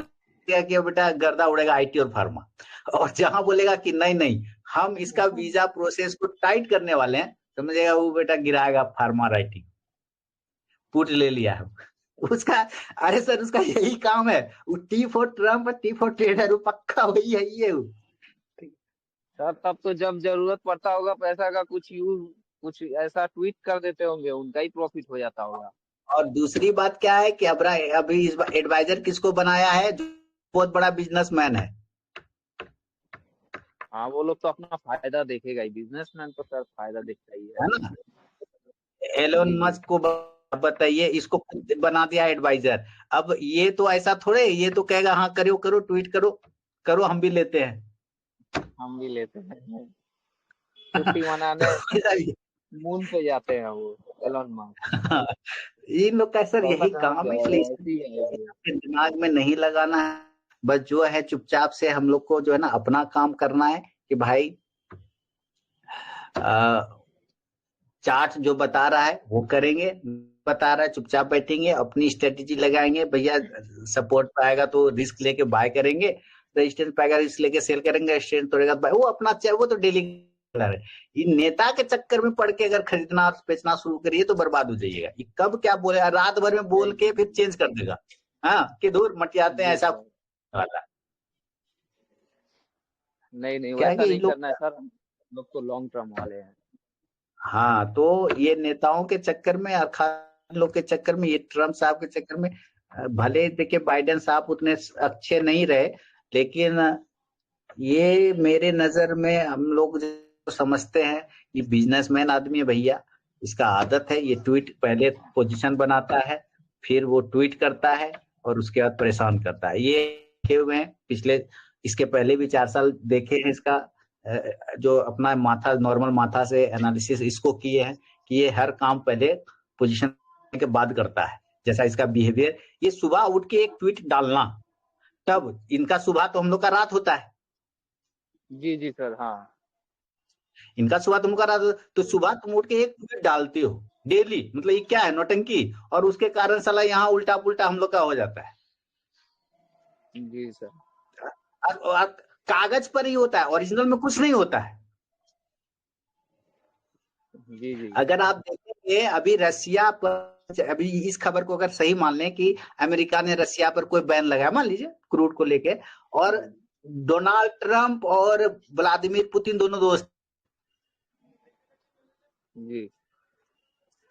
Speaker 1: क्या कि बेटा गर्दा उड़ेगा IT और फार्मा। और जहां बोलेगा कि नहीं नहीं हम इसका वीजा प्रोसेस को टाइट करने वाले हैं, समझेगा वो बेटा गिराएगा फार्मा और IT, पुट ले लिया है उसका। अरे सर उसका यही काम है, वो T for Trump, T for trader, वो पक्का वही है ये
Speaker 8: सर। तब तो जब जरूरत पड़ता होगा पैसा का, कुछ ऐसा ट्वीट कर देते होंगे, उनका ही प्रॉफिट हो जाता होगा।
Speaker 1: और दूसरी बात क्या है कि अभी इस एडवाइजर किसको बनाया है, जो बहुत बड़ा बिजनेसमैन है।
Speaker 8: हाँ वो लोग तो अपना फायदा देखेगा ही, बिजनेसमैन तो सर फायदा देखता ही
Speaker 1: है ना। एलोन मस्क को बताइए, इसको बना दिया एडवाइजर। अब ये तो ऐसा थोड़े, ये तो कहेगा हाँ करो करो ट्वीट करो करो, हम भी लेते हैं,
Speaker 8: हम भी लेते हैं, छुट्टी मनाने मून पे जाते हैं वो एलोन मस्क।
Speaker 1: इन लोग का सर यही काम है, इसलिए दिमाग में नहीं लगाना है, बस जो है चुपचाप से हम लोग को जो है ना अपना काम करना है कि भाई चार्ट जो बता रहा है वो करेंगे, बता रहा है चुपचाप बैठेंगे, अपनी स्ट्रेटेजी लगाएंगे, भैया सपोर्ट पाएगा तो रिस्क लेके बाय करेंगे, रेजिस्टेंस पाएगा रिस्क लेके सेल करेंगे, रेजिस्टेंस तोड़ेगा तो बाय, वो अपना चाहे, वो तो डेली है। ये नेता के चक्कर में पड़ के अगर खरीदना और बेचना शुरू करिए तो बर्बाद हो जाइएगा। ये कब क्या बोले, रात भर में बोल के फिर चेंज कर देगा, हाँ कि दूर मट जाते हैं ऐसा वाला।
Speaker 8: नहीं वैसा नहीं करना है सर, हम लोग तो लॉन्ग टर्म वाले हैं।
Speaker 1: हाँ तो ये नेताओं के चक्कर में और खान लोग के चक्कर में, ये ट्रम्प साहब के चक्कर में, भले देखिए बाइडेन साहब उतने अच्छे नहीं रहे, लेकिन ये मेरे नजर में हम लोग जो समझते हैं ये बिजनेसमैन आदमी है भैया, इसका आदत है, ये ट्वीट पहले पोजीशन बनाता है, फिर वो ट्वीट करता है और उसके बाद परेशान करता है। ये देखे हुए हैं पिछले, इसके पहले भी 4 साल देखे हैं, इसका जो अपना माथा, नॉर्मल माथा से एनालिसिस इसको किए हैं कि ये हर काम पहले पोजीशन के बाद करता है। जैसा इसका बिहेवियर, ये सुबह उठ के एक ट्वीट डालना, तब इनका सुबह तो हम लोग का रात होता है।
Speaker 8: जी सर, हाँ
Speaker 1: इनका सुबह तुम करा, तो सुबह तुम उठ के एक ट्वीट डालते हो डेली, मतलब ये क्या है नौटंकी, और उसके कारण साला यहाँ उल्टा पुल्टा हम लोग का हो जाता है।
Speaker 8: जी सर,
Speaker 1: कागज पर ही होता है, ओरिजिनल में कुछ नहीं होता है।
Speaker 8: जी
Speaker 1: अगर आप देखेंगे अभी रसिया पर, अभी इस खबर को अगर सही मान लें कि अमेरिका ने रसिया पर कोई बैन लगाया, मान लीजिए क्रूड को लेके, और डोनाल्ड ट्रंप और व्लादिमीर पुतिन दोनों दोस्त,
Speaker 8: जी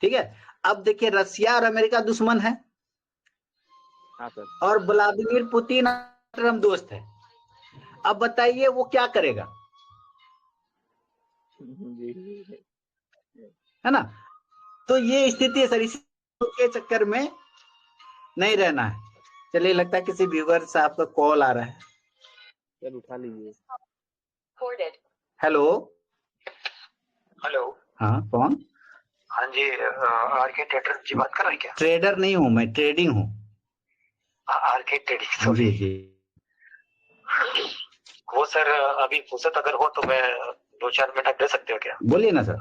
Speaker 1: ठीक है। अब देखिए रसिया और अमेरिका दुश्मन है,
Speaker 8: हाँ सर,
Speaker 1: और व्लादिमीर पुतिन और ट्रंप दोस्त है। अब बताइए वो क्या करेगा, है ना। तो ये स्थिति है सर, इसी के चक्कर में नहीं रहना है। चलिए लगता है किसी व्यूअर साहब का कॉल आ रहा है,
Speaker 8: चल उठा लीजिए।
Speaker 1: हेलो
Speaker 11: हेलो,
Speaker 1: हाँ कौन?
Speaker 11: हाँ जी, आरके ट्रेडर जी बात कर रहे हैं क्या?
Speaker 1: ट्रेडर नहीं हूँ मैं, ट्रेडिंग हूँ।
Speaker 11: आरके ट्रेडिंग,
Speaker 1: जी जी।
Speaker 11: वो सर अभी फुर्सत अगर हो तो मैं 2-4 मिनट दे सकते हो क्या?
Speaker 1: बोलिए ना सर।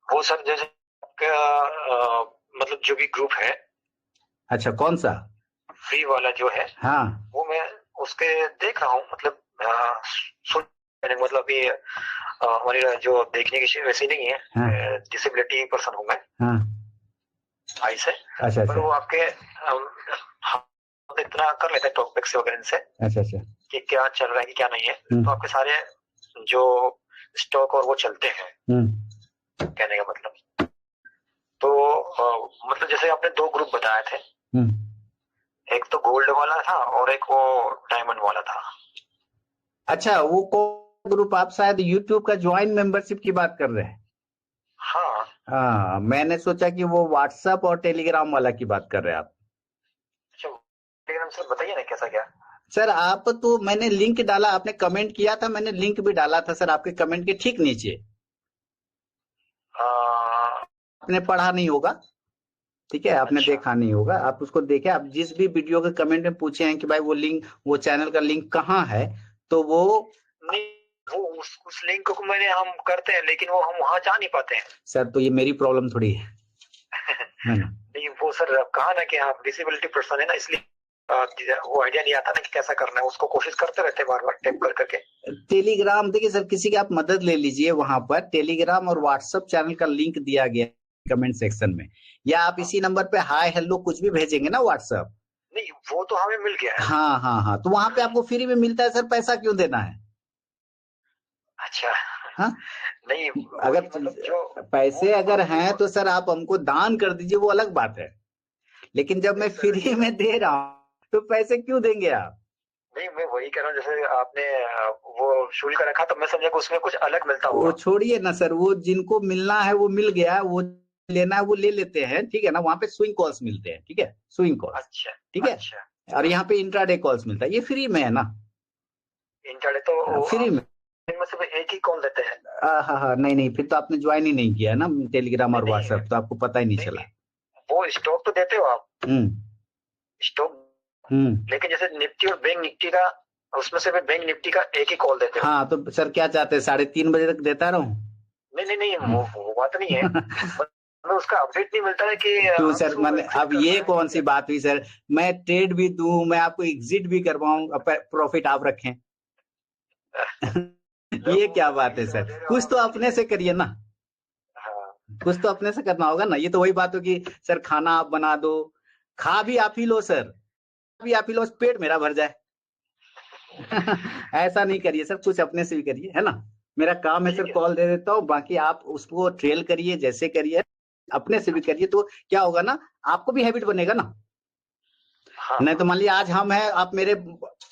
Speaker 11: वो सर जैसे आपका मतलब जो भी ग्रुप है, अच्छा
Speaker 1: कौन सा?
Speaker 11: फ्री वाला जो है,
Speaker 1: हाँ
Speaker 11: वो मैं उसके देख रहा हूँ, मतलब सुन, मतलब अभी हमारी जो देखने की वैसी नहीं है,
Speaker 1: हाँ।
Speaker 11: डिसेबिलिटी पर्सन हूँ मैं।
Speaker 1: हाँ।
Speaker 11: भाई से।
Speaker 1: अच्छा
Speaker 11: पर वो आपके इतना कर लेते हैं टॉपिक से वगैरह इनसे
Speaker 1: अच्छा
Speaker 11: कि क्या चल रहा है कि क्या नहीं है, तो आपके सारे जो स्टॉक और वो चलते हैं, कहने का मतलब। तो मतलब जैसे आपने 2 ग्रुप बताए थे, एक तो गोल्ड वाला था और एक वो डायमंड वाला था।
Speaker 1: अच्छा, वो कौन ग्रुप? आप शायद यूट्यूब का ज्वाइन मेंबरशिप की बात कर रहे हैं। हाँ, मैंने सोचा कि वो व्हाट्सएप और टेलीग्राम वाला की बात कर रहे हैं आप।
Speaker 11: अच्छा, टेलीग्राम सर बताइए ना कैसा क्या।
Speaker 1: सर आप तो, मैंने लिंक डाला, आपने कमेंट किया था, मैंने लिंक भी डाला था सर आपके कमेंट के ठीक नीचे। आपने पढ़ा नहीं होगा, ठीक है, आपने देखा नहीं होगा, आप उसको देखें। आप जिस भी वीडियो के कमेंट में पूछे हैं कि भाई वो लिंक, वो चैनल का लिंक कहाँ है, तो वो
Speaker 11: नहीं, वो उस लिंक को मैंने हम करते हैं, लेकिन वो हम वहां जा नहीं पाते हैं।
Speaker 1: सर तो ये मेरी प्रॉब्लम थोड़ी है ना?
Speaker 11: नहीं, वो सर कहा ना कि आप डिसेबिलिटी पर्सन है ना, इसलिए वो आइडिया नहीं आता ना कि कैसा करना है, उसको कोशिश करते रहते हैं बार बार टैप कर करके।
Speaker 1: टेलीग्राम, देखिए सर, किसी की आप मदद ले लीजिए, वहां पर टेलीग्राम और व्हाट्सएप चैनल का लिंक दिया गया कमेंट सेक्शन में, या आप इसी नंबर पे हाय हेलो कुछ भी भेजेंगे ना व्हाट्सएप।
Speaker 11: नहीं, वो तो हमें मिल गया है।
Speaker 1: हाँ, तो वहां पे आपको फ्री में मिलता है सर, पैसा क्यों देना है?
Speaker 11: अच्छा,
Speaker 1: हाँ,
Speaker 11: नहीं,
Speaker 1: अगर पैसे अगर हैं तो सर आप हमको दान कर दीजिए, वो अलग बात है, लेकिन जब मैं फ्री में दे रहा हूँ तो पैसे क्यों देंगे आप?
Speaker 11: नहीं, मैं वही कह रहा हूँ, जैसे आपने वो शुल्क रखा तो मैं समझा कि उसमें कुछ अलग मिलता होगा।
Speaker 1: वो छोड़िए ना सर, वो जिनको मिलना है वो मिल गया, वो लेना है वो ले लेते हैं, ठीक है ना। वहां पे स्विंग कॉल्स मिलते हैं, ठीक है, स्विंग कॉल्स।
Speaker 11: अच्छा,
Speaker 1: ठीक है। और यहाँ पे इंट्राडे कॉल्स मिलता है, ये फ्री में है ना।
Speaker 11: इंट्राडे तो
Speaker 1: फ्री में
Speaker 11: सिर्फ एक ही कॉल देते हैं।
Speaker 1: हाँ, नहीं, फिर तो आपने ज्वाइन ही नहीं किया ना टेलीग्राम और व्हाट्सएप, तो आपको पता ही नहीं चला।
Speaker 11: वो स्टॉक तो देते हो आप, स्टॉक, लेकिन जैसे निफ्टी और बैंक निफ्टी का, उसमें से बैंक निफ्टी का एक ही कॉल देते हो।
Speaker 1: हाँ, तो सर क्या चाहते हैं, 3:30 बजे तक देता रहूं?
Speaker 11: नहीं, वो बात नहीं है। मैं उसका अपडेट नहीं मिलता है कि
Speaker 1: क्यों सर, मैंने अब ये कौन सी बात हुई सर? मैं ट्रेड भी दूं, मैं आपको एग्जिट भी करवाऊं, प्रॉफिट आप रखें ये क्या बात है सर? कुछ तो अपने से करिए ना, कुछ तो अपने से करना होगा ना। ये तो वही बात हो कि सर खाना आप बना दो, खा भी आप ही लो सर, भी आप ही लो, पेट मेरा भर जाए ऐसा नहीं करिए सर, कुछ अपने से भी करिए, है ना। मेरा काम है सर, कॉल दे देता हूँ, बाकी आप उसको ट्रेल करिए, जैसे करिए, अपने से भी करिए, तो क्या होगा ना, आपको भी हैबिट बनेगा ना। नहीं तो मान लिया आज हम हैं, आप मेरे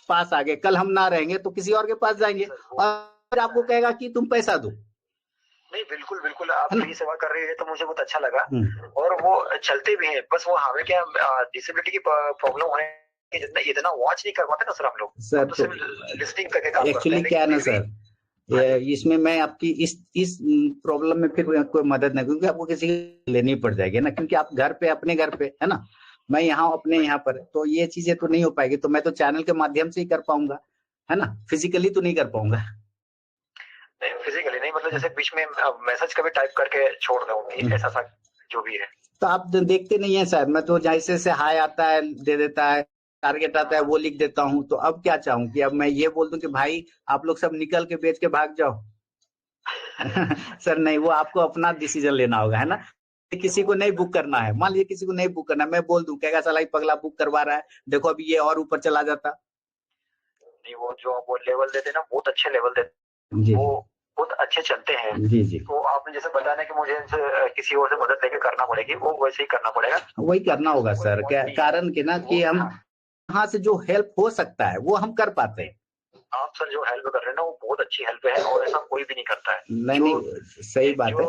Speaker 1: पास आ गए, कल हम ना रहेंगे तो किसी और के पास जाएंगे और आपको कहेगा कि तुम पैसा दो।
Speaker 11: नहीं, बिल्कुल आप फ्री सेवा कर रहे हैं तो मुझे बहुत अच्छा लगा, और वो चलते भी हैं। बस वो हमें क्या डिसेबिलिटी की प्रॉब्लम होने की इतना वॉच नहीं कर पाते ना सर हम लोग,
Speaker 1: सर
Speaker 11: तो सिर्फ लिस्टिंग करके काम करते हैं।
Speaker 1: एक्चुअली क्या है ना सर, इसमें मैं आपकी इस प्रॉब्लम में फिर कोई मदद नहीं, क्योंकि आपको किसी की लेनी पड़ जाएगी ना, क्योंकि आप घर पे, अपने घर पे है ना, मैं यहाँ अपने यहाँ पर, तो ये चीजें तो नहीं हो पाएगी। तो मैं तो चैनल के माध्यम से ही कर पाऊंगा, है ना, फिजिकली तो नहीं कर पाऊंगा।
Speaker 11: नहीं, फिजिकली नहीं, मतलब जैसे बीच में मैसेज कभी टाइप करके छोड़ दूंगी, ऐसा सा जो भी है।
Speaker 1: तो आप देखते नहीं है सर, मैं तो जैसे से हाय आता है दे देता है, टारगेट आता है वो लिख देता हूँ। तो अब क्या चाहूँ कि अब मैं ये बोल दूं कि भाई आप लोग सब निकल के बेच के भाग जाओ सर नहीं, वो आपको अपना डिसीजन लेना होगा, है ना। किसी को नहीं बुक करना है, मान लीजिए किसी को नहीं बुक करना है, मैं बोल दूं, कहेगा साला पगला बुक करवा रहा है, देखो अभी ये और ऊपर चला जाता।
Speaker 11: नहीं, वो जो वो लेवल देते ना, बहुत अच्छे लेवल देते, वो बहुत अच्छे चलते हैं।
Speaker 1: जी
Speaker 11: तो आपने जैसे बताया कि मुझे किसी और से मदद लेके करना पड़ेगी, वो वैसे ही करना पड़ेगा,
Speaker 1: वही करना होगा सर। क्या कारण के ना कि हम यहाँ से जो हेल्प हो सकता है वो हम कर पाते हैं।
Speaker 11: आप सर जो हेल्प कर रहे हैं ना, वो बहुत अच्छी हेल्प है, और ऐसा कोई भी नहीं करता है।
Speaker 1: नहीं, सही बात है।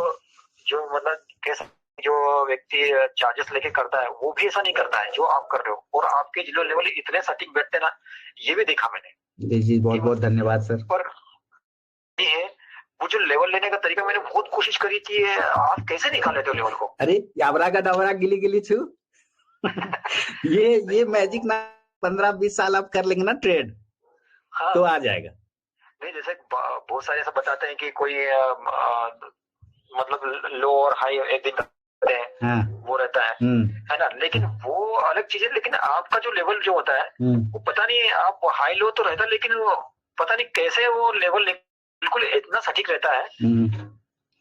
Speaker 11: जो मतलब कैसा, जो व्यक्ति चार्जेस लेके करता है वो भी ऐसा नहीं करता है जो आप कर रहे हो, और आपके जो लेवल इतने सटीक बैठते हैं ना, ये भी देखा मैंने।
Speaker 1: जी, बहुत धन्यवाद सर।
Speaker 11: पर ये है, वो जो लेवल लेने का तरीका, मैंने बहुत कोशिश करी कि आप कैसे निकाल लेते हो लेवल को।
Speaker 1: अरे यावरा का डबरा गिली गिली छू ये मैजिक ना 15-20 साल आप कर लेंगे ना ट्रेड, हाँ, तो आ जाएगा।
Speaker 11: नहीं, जैसे बहुत सारे ऐसा बताते हैं कि कोई मतलब लो और हाई एक दिन
Speaker 1: हाँ,
Speaker 11: वो रहता है ना, लेकिन वो अलग चीज है। लेकिन आपका जो लेवल जो होता है वो पता नहीं, आप हाई लो तो रहता है, लेकिन वो पता नहीं कैसे वो लेवल बिल्कुल इतना सटीक रहता है।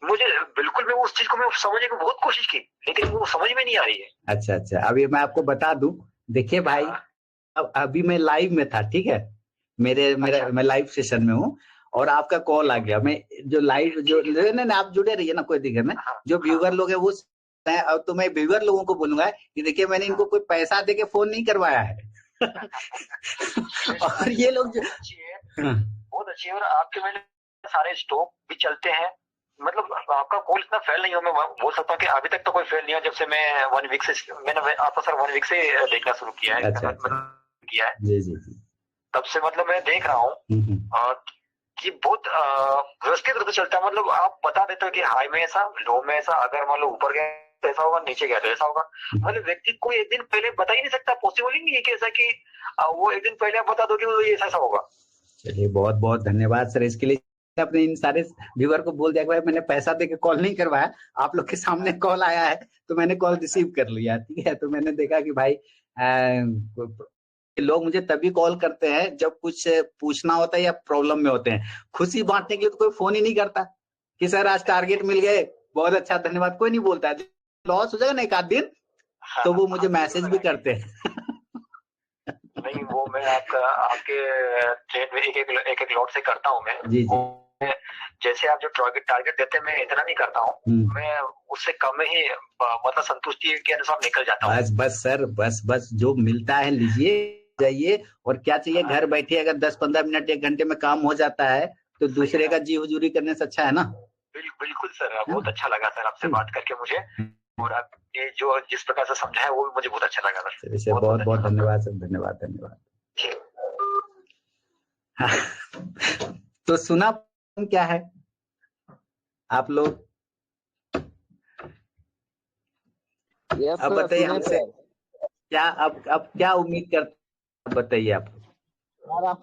Speaker 11: मुझे बिल्कुल भी उस चीज को मैं समझने की बहुत कोशिश की, लेकिन वो वो समझ में नहीं आ रही है।
Speaker 1: अच्छा अच्छा, अभी मैं आपको बता दूं, देखिए भाई, अब अभी मैं लाइव में था, ठीक है, मैं लाइव सेशन में हूँ और आपका कॉल आ गया। मैं जो लाइव जो ना आप जुड़े रहिए ना, कोई दिक्कत नहीं। जो व्यूअर लोग है वो अब तो मैं व्यूअर लोगों को बोलूंगा कि देखिए मैंने इनको कोई पैसा दे के फोन नहीं करवाया है। और ये लोग
Speaker 11: बहुत अच्छी है। और आपके मैंने सारे स्टॉक भी चलते हैं, मतलब आपका कॉल इतना फेल नहीं हो, मैं बोल सकता हूँ कि अभी तक तो कोई फेल नहीं हो। जब से मैं 1 वीक से मैंने आपको सर 1 वीक से देखना शुरू किया है।
Speaker 1: अच्छा,
Speaker 11: किया है
Speaker 1: जी जी जी,
Speaker 11: तब से मतलब मैं देख रहा हूँ कि बहुत व्यवस्थित रूप से चलता है। मतलब आप बता देते हो कि हाई में ऐसा, लो में ऐसा, अगर मान लो ऊपर गया तो ऐसा होगा, नीचे गया तो ऐसा होगा। मतलब व्यक्ति को एक दिन पहले बता ही नहीं सकता, पॉसिबल ही नहीं है कि ऐसा कि वो एक दिन पहले आप बता दो कि वो ये ऐसा होगा।
Speaker 1: चलिए बहुत बहुत धन्यवाद सर इसके लिए। अपने इन सारे व्यूअर को बोल दिया कि भाई मैंने पैसा दे के कॉल नहीं करवाया, आप लोग के सामने कॉल आया है तो मैंने कॉल रिसीव कर लिया, ठीक है। तो मैंने देखा कि भाई लोग मुझे तभी कॉल करते हैं जब कुछ पूछना होता है या प्रॉब्लम में होते हैं। खुशी बांटने के लिए तो कोई फोन ही नहीं करता कि सर आज टारगेट मिल गए, बहुत अच्छा धन्यवाद, कोई नहीं बोलता है। लॉस हो जाएगा ना एक आध दिन तो वो मुझे मैसेज भी करते हैं।
Speaker 11: नहीं वो मैं आपके ट्रेड में एक लॉट से करता हूँ मैं
Speaker 1: जी जी।
Speaker 11: जैसे आप जो टारगेट देते हैं मैं इतना नहीं करता हूँ, मैं उससे कम ही मतलब संतुष्टि के अनुसार निकल जाता हूँ।
Speaker 1: बस सर, बस जो मिलता है लीजिए, जाइए, और क्या चाहिए घर बैठे। अगर 10-15 मिनट 1 घंटे में काम हो जाता है तो दूसरे का जी हुजूरी करने से अच्छा है ना।
Speaker 11: बिल्कुल सर, बहुत अच्छा लगा सर आपसे बात करके मुझे, और आप ये जो जिस प्रकार से समझा है वो भी मुझे बहुत अच्छा लगा सर।
Speaker 1: बहुत बहुत धन्यवाद सर, धन्यवाद। तो सुना क्या है आप लोग? अब बताइए हमसे क्या, अब क्या उम्मीद करते, बताइए आप।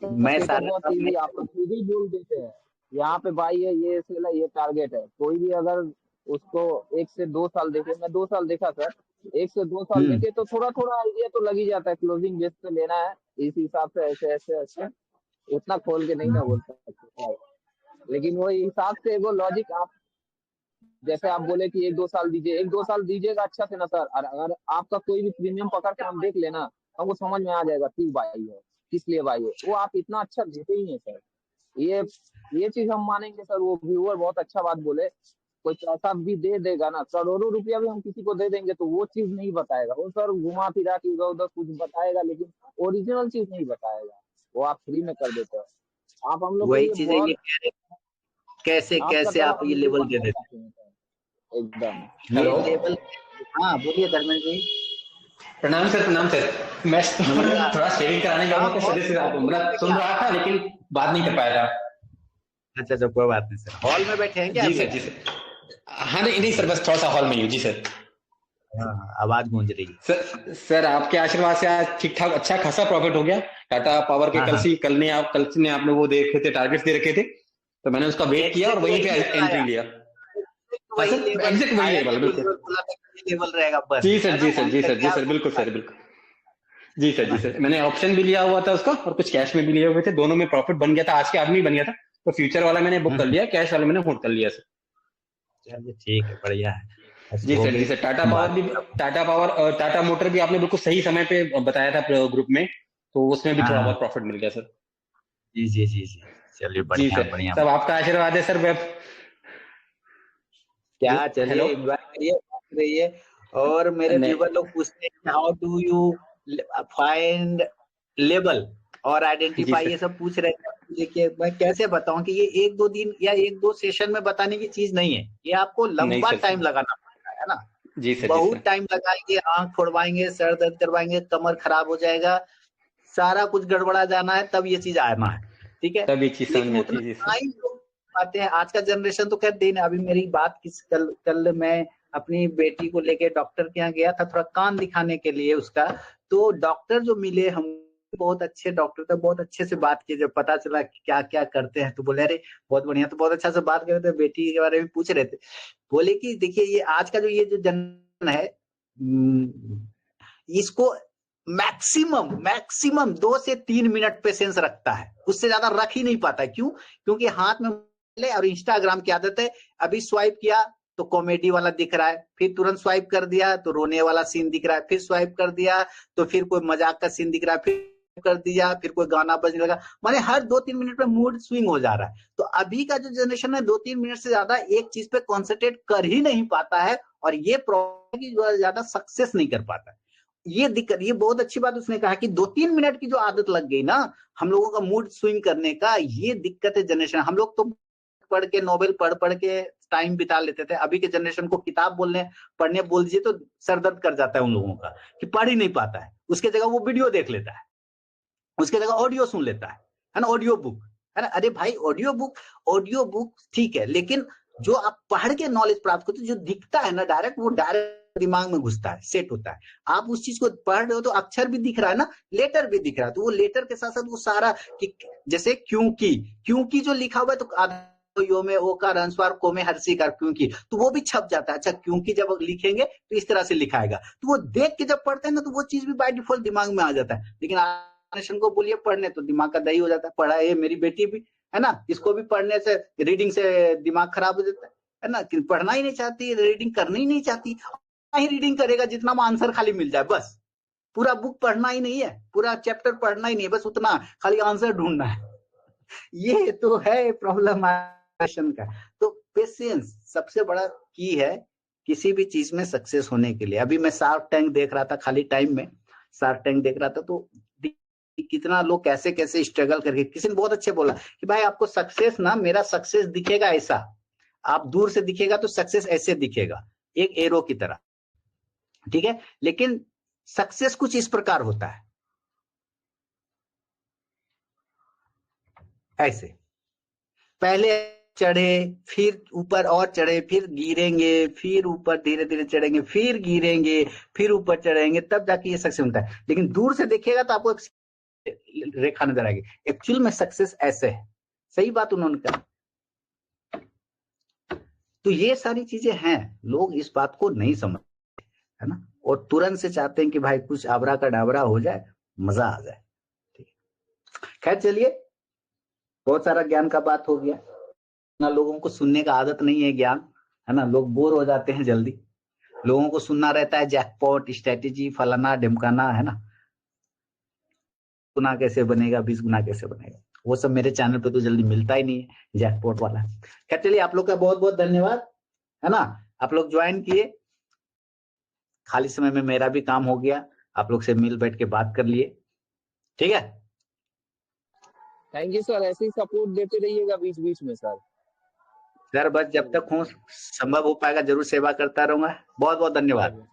Speaker 8: मैं बहुत इजी, आप तो खुद ही बोल देते हैं यहाँ पे भाई है ये सेल है, ये टारगेट है। कोई भी अगर उसको 1 से 2 साल देखे, मैं 2 साल देखा सर, 1 से 2 साल देखे तो थोड़ा आइडिया तो लग ही जाता है। क्लोजिंग बेस पे लेना है, इस हिसाब से ऐसे उतना खोल के नहीं ना बोल सकते, लेकिन वो हिसाब से वो लॉजिक आप जैसे आप बोले कि 1-2 साल दीजिए, 1-2 साल दीजिएगा अच्छा से ना सर। और अगर आपका कोई भी प्रीमियम पकड़ के हम देख लेना, हमको समझ में आ जाएगा क्यों भाई है, किस लिए भाई है। वो आप इतना अच्छा देते ही है सर, ये चीज हम मानेंगे सर। वो व्यूअर बहुत अच्छा बात बोले, कोई पैसा भी दे देगा ना, करोड़ों रुपया भी हम किसी को दे देंगे तो वो चीज नहीं बताएगा वो सर, घुमा फिरा के इधर उधर कुछ बताएगा लेकिन ओरिजिनल चीज नहीं बताएगा। वो आप फ्री में कर देते हो। आप हम लोग
Speaker 1: वही चीज है, कैसे आप ये लेवल दे देते हैं
Speaker 8: एकदम।
Speaker 1: ये लेवल। हाँ बोलिए धर्मेंद्र जी।
Speaker 12: प्रणाम सर। मैं थोड़ा शेयरिंग कराने गया हूँ मतलब सुन रहा था लेकिन बात नहीं कर पाया था।
Speaker 1: अच्छा कोई बात नहीं सर। हॉल में बैठे हैं क्या?
Speaker 12: जी सर। हाँ नहीं सर, बस थोड़ा सा हॉल में ही हूँ। जी सर।
Speaker 1: आवाज गूंज रही है
Speaker 12: सर आपके आशीर्वाद से आज ठीक ठाक अच्छा खासा प्रॉफिट हो गया। टाटा पावर के कल ने आपने वो देखे थे, टारगेट्स दे रखे थे, तो मैंने उसका वेट किया और वहीं पे एंट्री लिया। एग्जैक्ट वही लेवल
Speaker 1: बिल्कुल रहेगा बस।
Speaker 12: जी सर बिल्कुल सर। जी सर मैंने ऑप्शन भी लिया हुआ था उसका और कुछ कैश में भी लिए हुए थे, दोनों में प्रॉफिट बन गया था। आज के आदमी बन गया था, तो फ्यूचर वाला मैंने बुक कर लिया, कैश वाला मैंने होल्ड कर लिया सर।
Speaker 1: चलिए ठीक है, बढ़िया है।
Speaker 12: जी सर टाटा पावर और टाटा मोटर भी आपने बिल्कुल सही समय पे बताया था ग्रुप में, तो उसमें भी थोड़ा बहुत प्रॉफिट मिल गया सर।
Speaker 1: जी चलिए बढ़िया।
Speaker 12: सब आपका आशीर्वाद है सर।
Speaker 1: क्या चलिए एंजॉय करिए। और मेरे व्यूअर लोग पूछते हैं how do you find level और आइडेंटिफाई, ये सब पूछ रहे हैं। देखिए मैं कैसे बताऊं कि ये 1-2 दिन या 1-2 सेशन में बताने की चीज नहीं है, ये आपको लंबा टाइम लगाना पड़ता है ना।
Speaker 12: जी सर,
Speaker 1: बहुत टाइम लगाएंगे, आंख फोड़वाएंगे, सर दर्द करवाएंगे, कमर खराब हो जाएगा, सारा कुछ गड़बड़ा जाना है, तब ये चीज आना है, ठीक है।
Speaker 12: तब ये चीज
Speaker 1: आते हैं। आज का जनरेशन तो कहते हैं। अभी मेरी बात कल मैं अपनी बेटी को लेके डॉक्टर के यहाँ गया था, थोड़ा कान दिखाने के लिए उसका। तो डॉक्टर जो मिले हम, बहुत अच्छे डॉक्टर थे, बहुत अच्छे से बात की। जब पता चला कि क्या क्या करते हैं तो बोले अरे बहुत बढ़िया, तो बहुत अच्छा से बात कर रहे थे, बेटी के बारे में पूछ रहे थे। बोले कि देखिए ये आज का जो जनरेशन है, इसको मैक्सिमम 2 से 3 मिनट पेशेंस रखता है, उससे ज्यादा रख ही नहीं पाता। क्यों? क्योंकि हाथ में और इंस्टाग्राम की आदत है। अभी स्वाइप किया तो कॉमेडी वाला दिख रहा है, फिर तुरंत स्वाइप कर दिया तो रोने वाला सीन दिख रहा है, फिर स्वाइप कर दिया तो फिर कोई मजाक का सीन दिख रहा है, फिर कर दिया फिर कोई गाना बजने लगा। माने हर 2-3 मिनट में मूड स्विंग हो जा रहा है। तो अभी का जो जनरेशन है 2-3 मिनट से ज्यादा एक चीज पे कॉन्सेंट्रेट कर ही नहीं पाता है, और ये प्रॉब्लम की ज्यादा सक्सेस नहीं कर पाता है। ये दिक्कत, ये बहुत अच्छी बात उसने कहा कि 2-3 मिनट की जो आदत लग गई ना हम लोगों का मूड स्विंग करने का, ये दिक्कत है जनरेशन। हम लोग तो पढ़ के नॉवेल पढ़ के टाइम बिता लेते थे, अभी के जनरेशन को किताब पढ़ने बोल दीजिए तो सर दर्द कर जाता है उन लोगों का कि पढ़ ही नहीं पाता है। उसके जगह वो वीडियो देख लेता है, उसके जगह ऑडियो सुन लेता है ना, ऑडियो बुक है ना। अरे भाई ऑडियो बुक ठीक है, लेकिन जो आप पढ़ के नॉलेज प्राप्त करते जो दिखता है ना डायरेक्ट, वो डायरेक्ट दिमाग में घुसता है, सेट होता है। आप उस चीज को पढ़ रहे हो तो अक्षर भी दिख रहा है ना, लेटर भी दिख रहा है, तो वो लेटर के साथ साथ वो सारा कि जैसे क्योंकि जो लिखा हुआ है तो यो में ओ का अनुस्वार को में हर्षी का क्योंकि, तो वो भी छप जाता है। अच्छा क्योंकि जब लिखेंगे तो इस तरह से लिखाएगा, तो वो देख के जब पढ़ते हैं ना तो वो चीज भी बाय डिफॉल्ट दिमाग में आ जाता है। लेकिन जनरेशन को बोलिए पढ़ने तो दिमाग का दही हो जाता है। पढ़ा है मेरी बेटी भी है ना, इसको भी पढ़ने से रीडिंग से दिमाग खराब हो जाता है ना, कि पढ़ना ही नहीं चाहती, रीडिंग करनी ही नहीं चाहती। ही रीडिंग करेगा जितना में आंसर खाली मिल जाए, बस पूरा बुक पढ़ना ही नहीं है, पूरा चैप्टर पढ़ना ही नहीं है, बस उतना खाली आंसर ढूंढना है। ये तो है प्रॉब्लम का। तो पेशेंस सबसे बड़ा की है किसी भी चीज में सक्सेस होने के लिए। अभी मैं शार्क टैंक देख रहा था, खाली टाइम में शार्क टैंक देख रहा था, तो कितना लोग कैसे कैसे स्ट्रगल करके, किसी ने बहुत अच्छे बोला कि भाई आपको सक्सेस ना, मेरा सक्सेस दिखेगा ऐसा, आप दूर से दिखेगा तो सक्सेस ऐसे दिखेगा एक एरो की तरह, ठीक है, लेकिन सक्सेस कुछ इस प्रकार होता है, ऐसे पहले चढ़े फिर ऊपर और चढ़े, फिर गिरेंगे, फिर ऊपर धीरे धीरे चढ़ेंगे, फिर गिरेंगे, फिर ऊपर चढ़ेंगे, तब जाके ये सक्सेस होता है। लेकिन दूर से देखिएगा तो आपको रेखा नजर आएगी। एक्चुअल में सक्सेस ऐसे है, सही बात उन्होंने कहा। तो ये सारी चीजें हैं, लोग इस बात को नहीं समझते है ना, और तुरंत से चाहते हैं कि भाई कुछ आबरा का डाबरा हो जाए, मजा आ जाए। ठीक है, खैर चलिए, बहुत सारा ज्ञान का बात हो गया ना। लोगों को सुनने का आदत नहीं है ज्ञान, है ना, लोग बोर हो जाते हैं जल्दी। लोगों को सुनना रहता है जैकपॉट, स्ट्रेटेजी, फलाना ढिमकाना, है ना, गुना कैसे बनेगा, 20 गुना कैसे बनेगा, वो सब मेरे चैनल पे तो जल्दी मिलता ही नहीं है जैकपॉट वाला। खैर चलिए, आप लोग का बहुत बहुत धन्यवाद, है ना, आप लोग ज्वाइन किए। खाली समय में मेरा भी काम हो गया, आप लोग से मिल बैठ के बात कर लिए, ठीक है।
Speaker 8: थैंक यू सर, ऐसे ही सपोर्ट देते रहिएगा बीच बीच में सर।
Speaker 1: बस जब तक हो संभव हो पाएगा जरूर सेवा करता रहूंगा। बहुत बहुत धन्यवाद।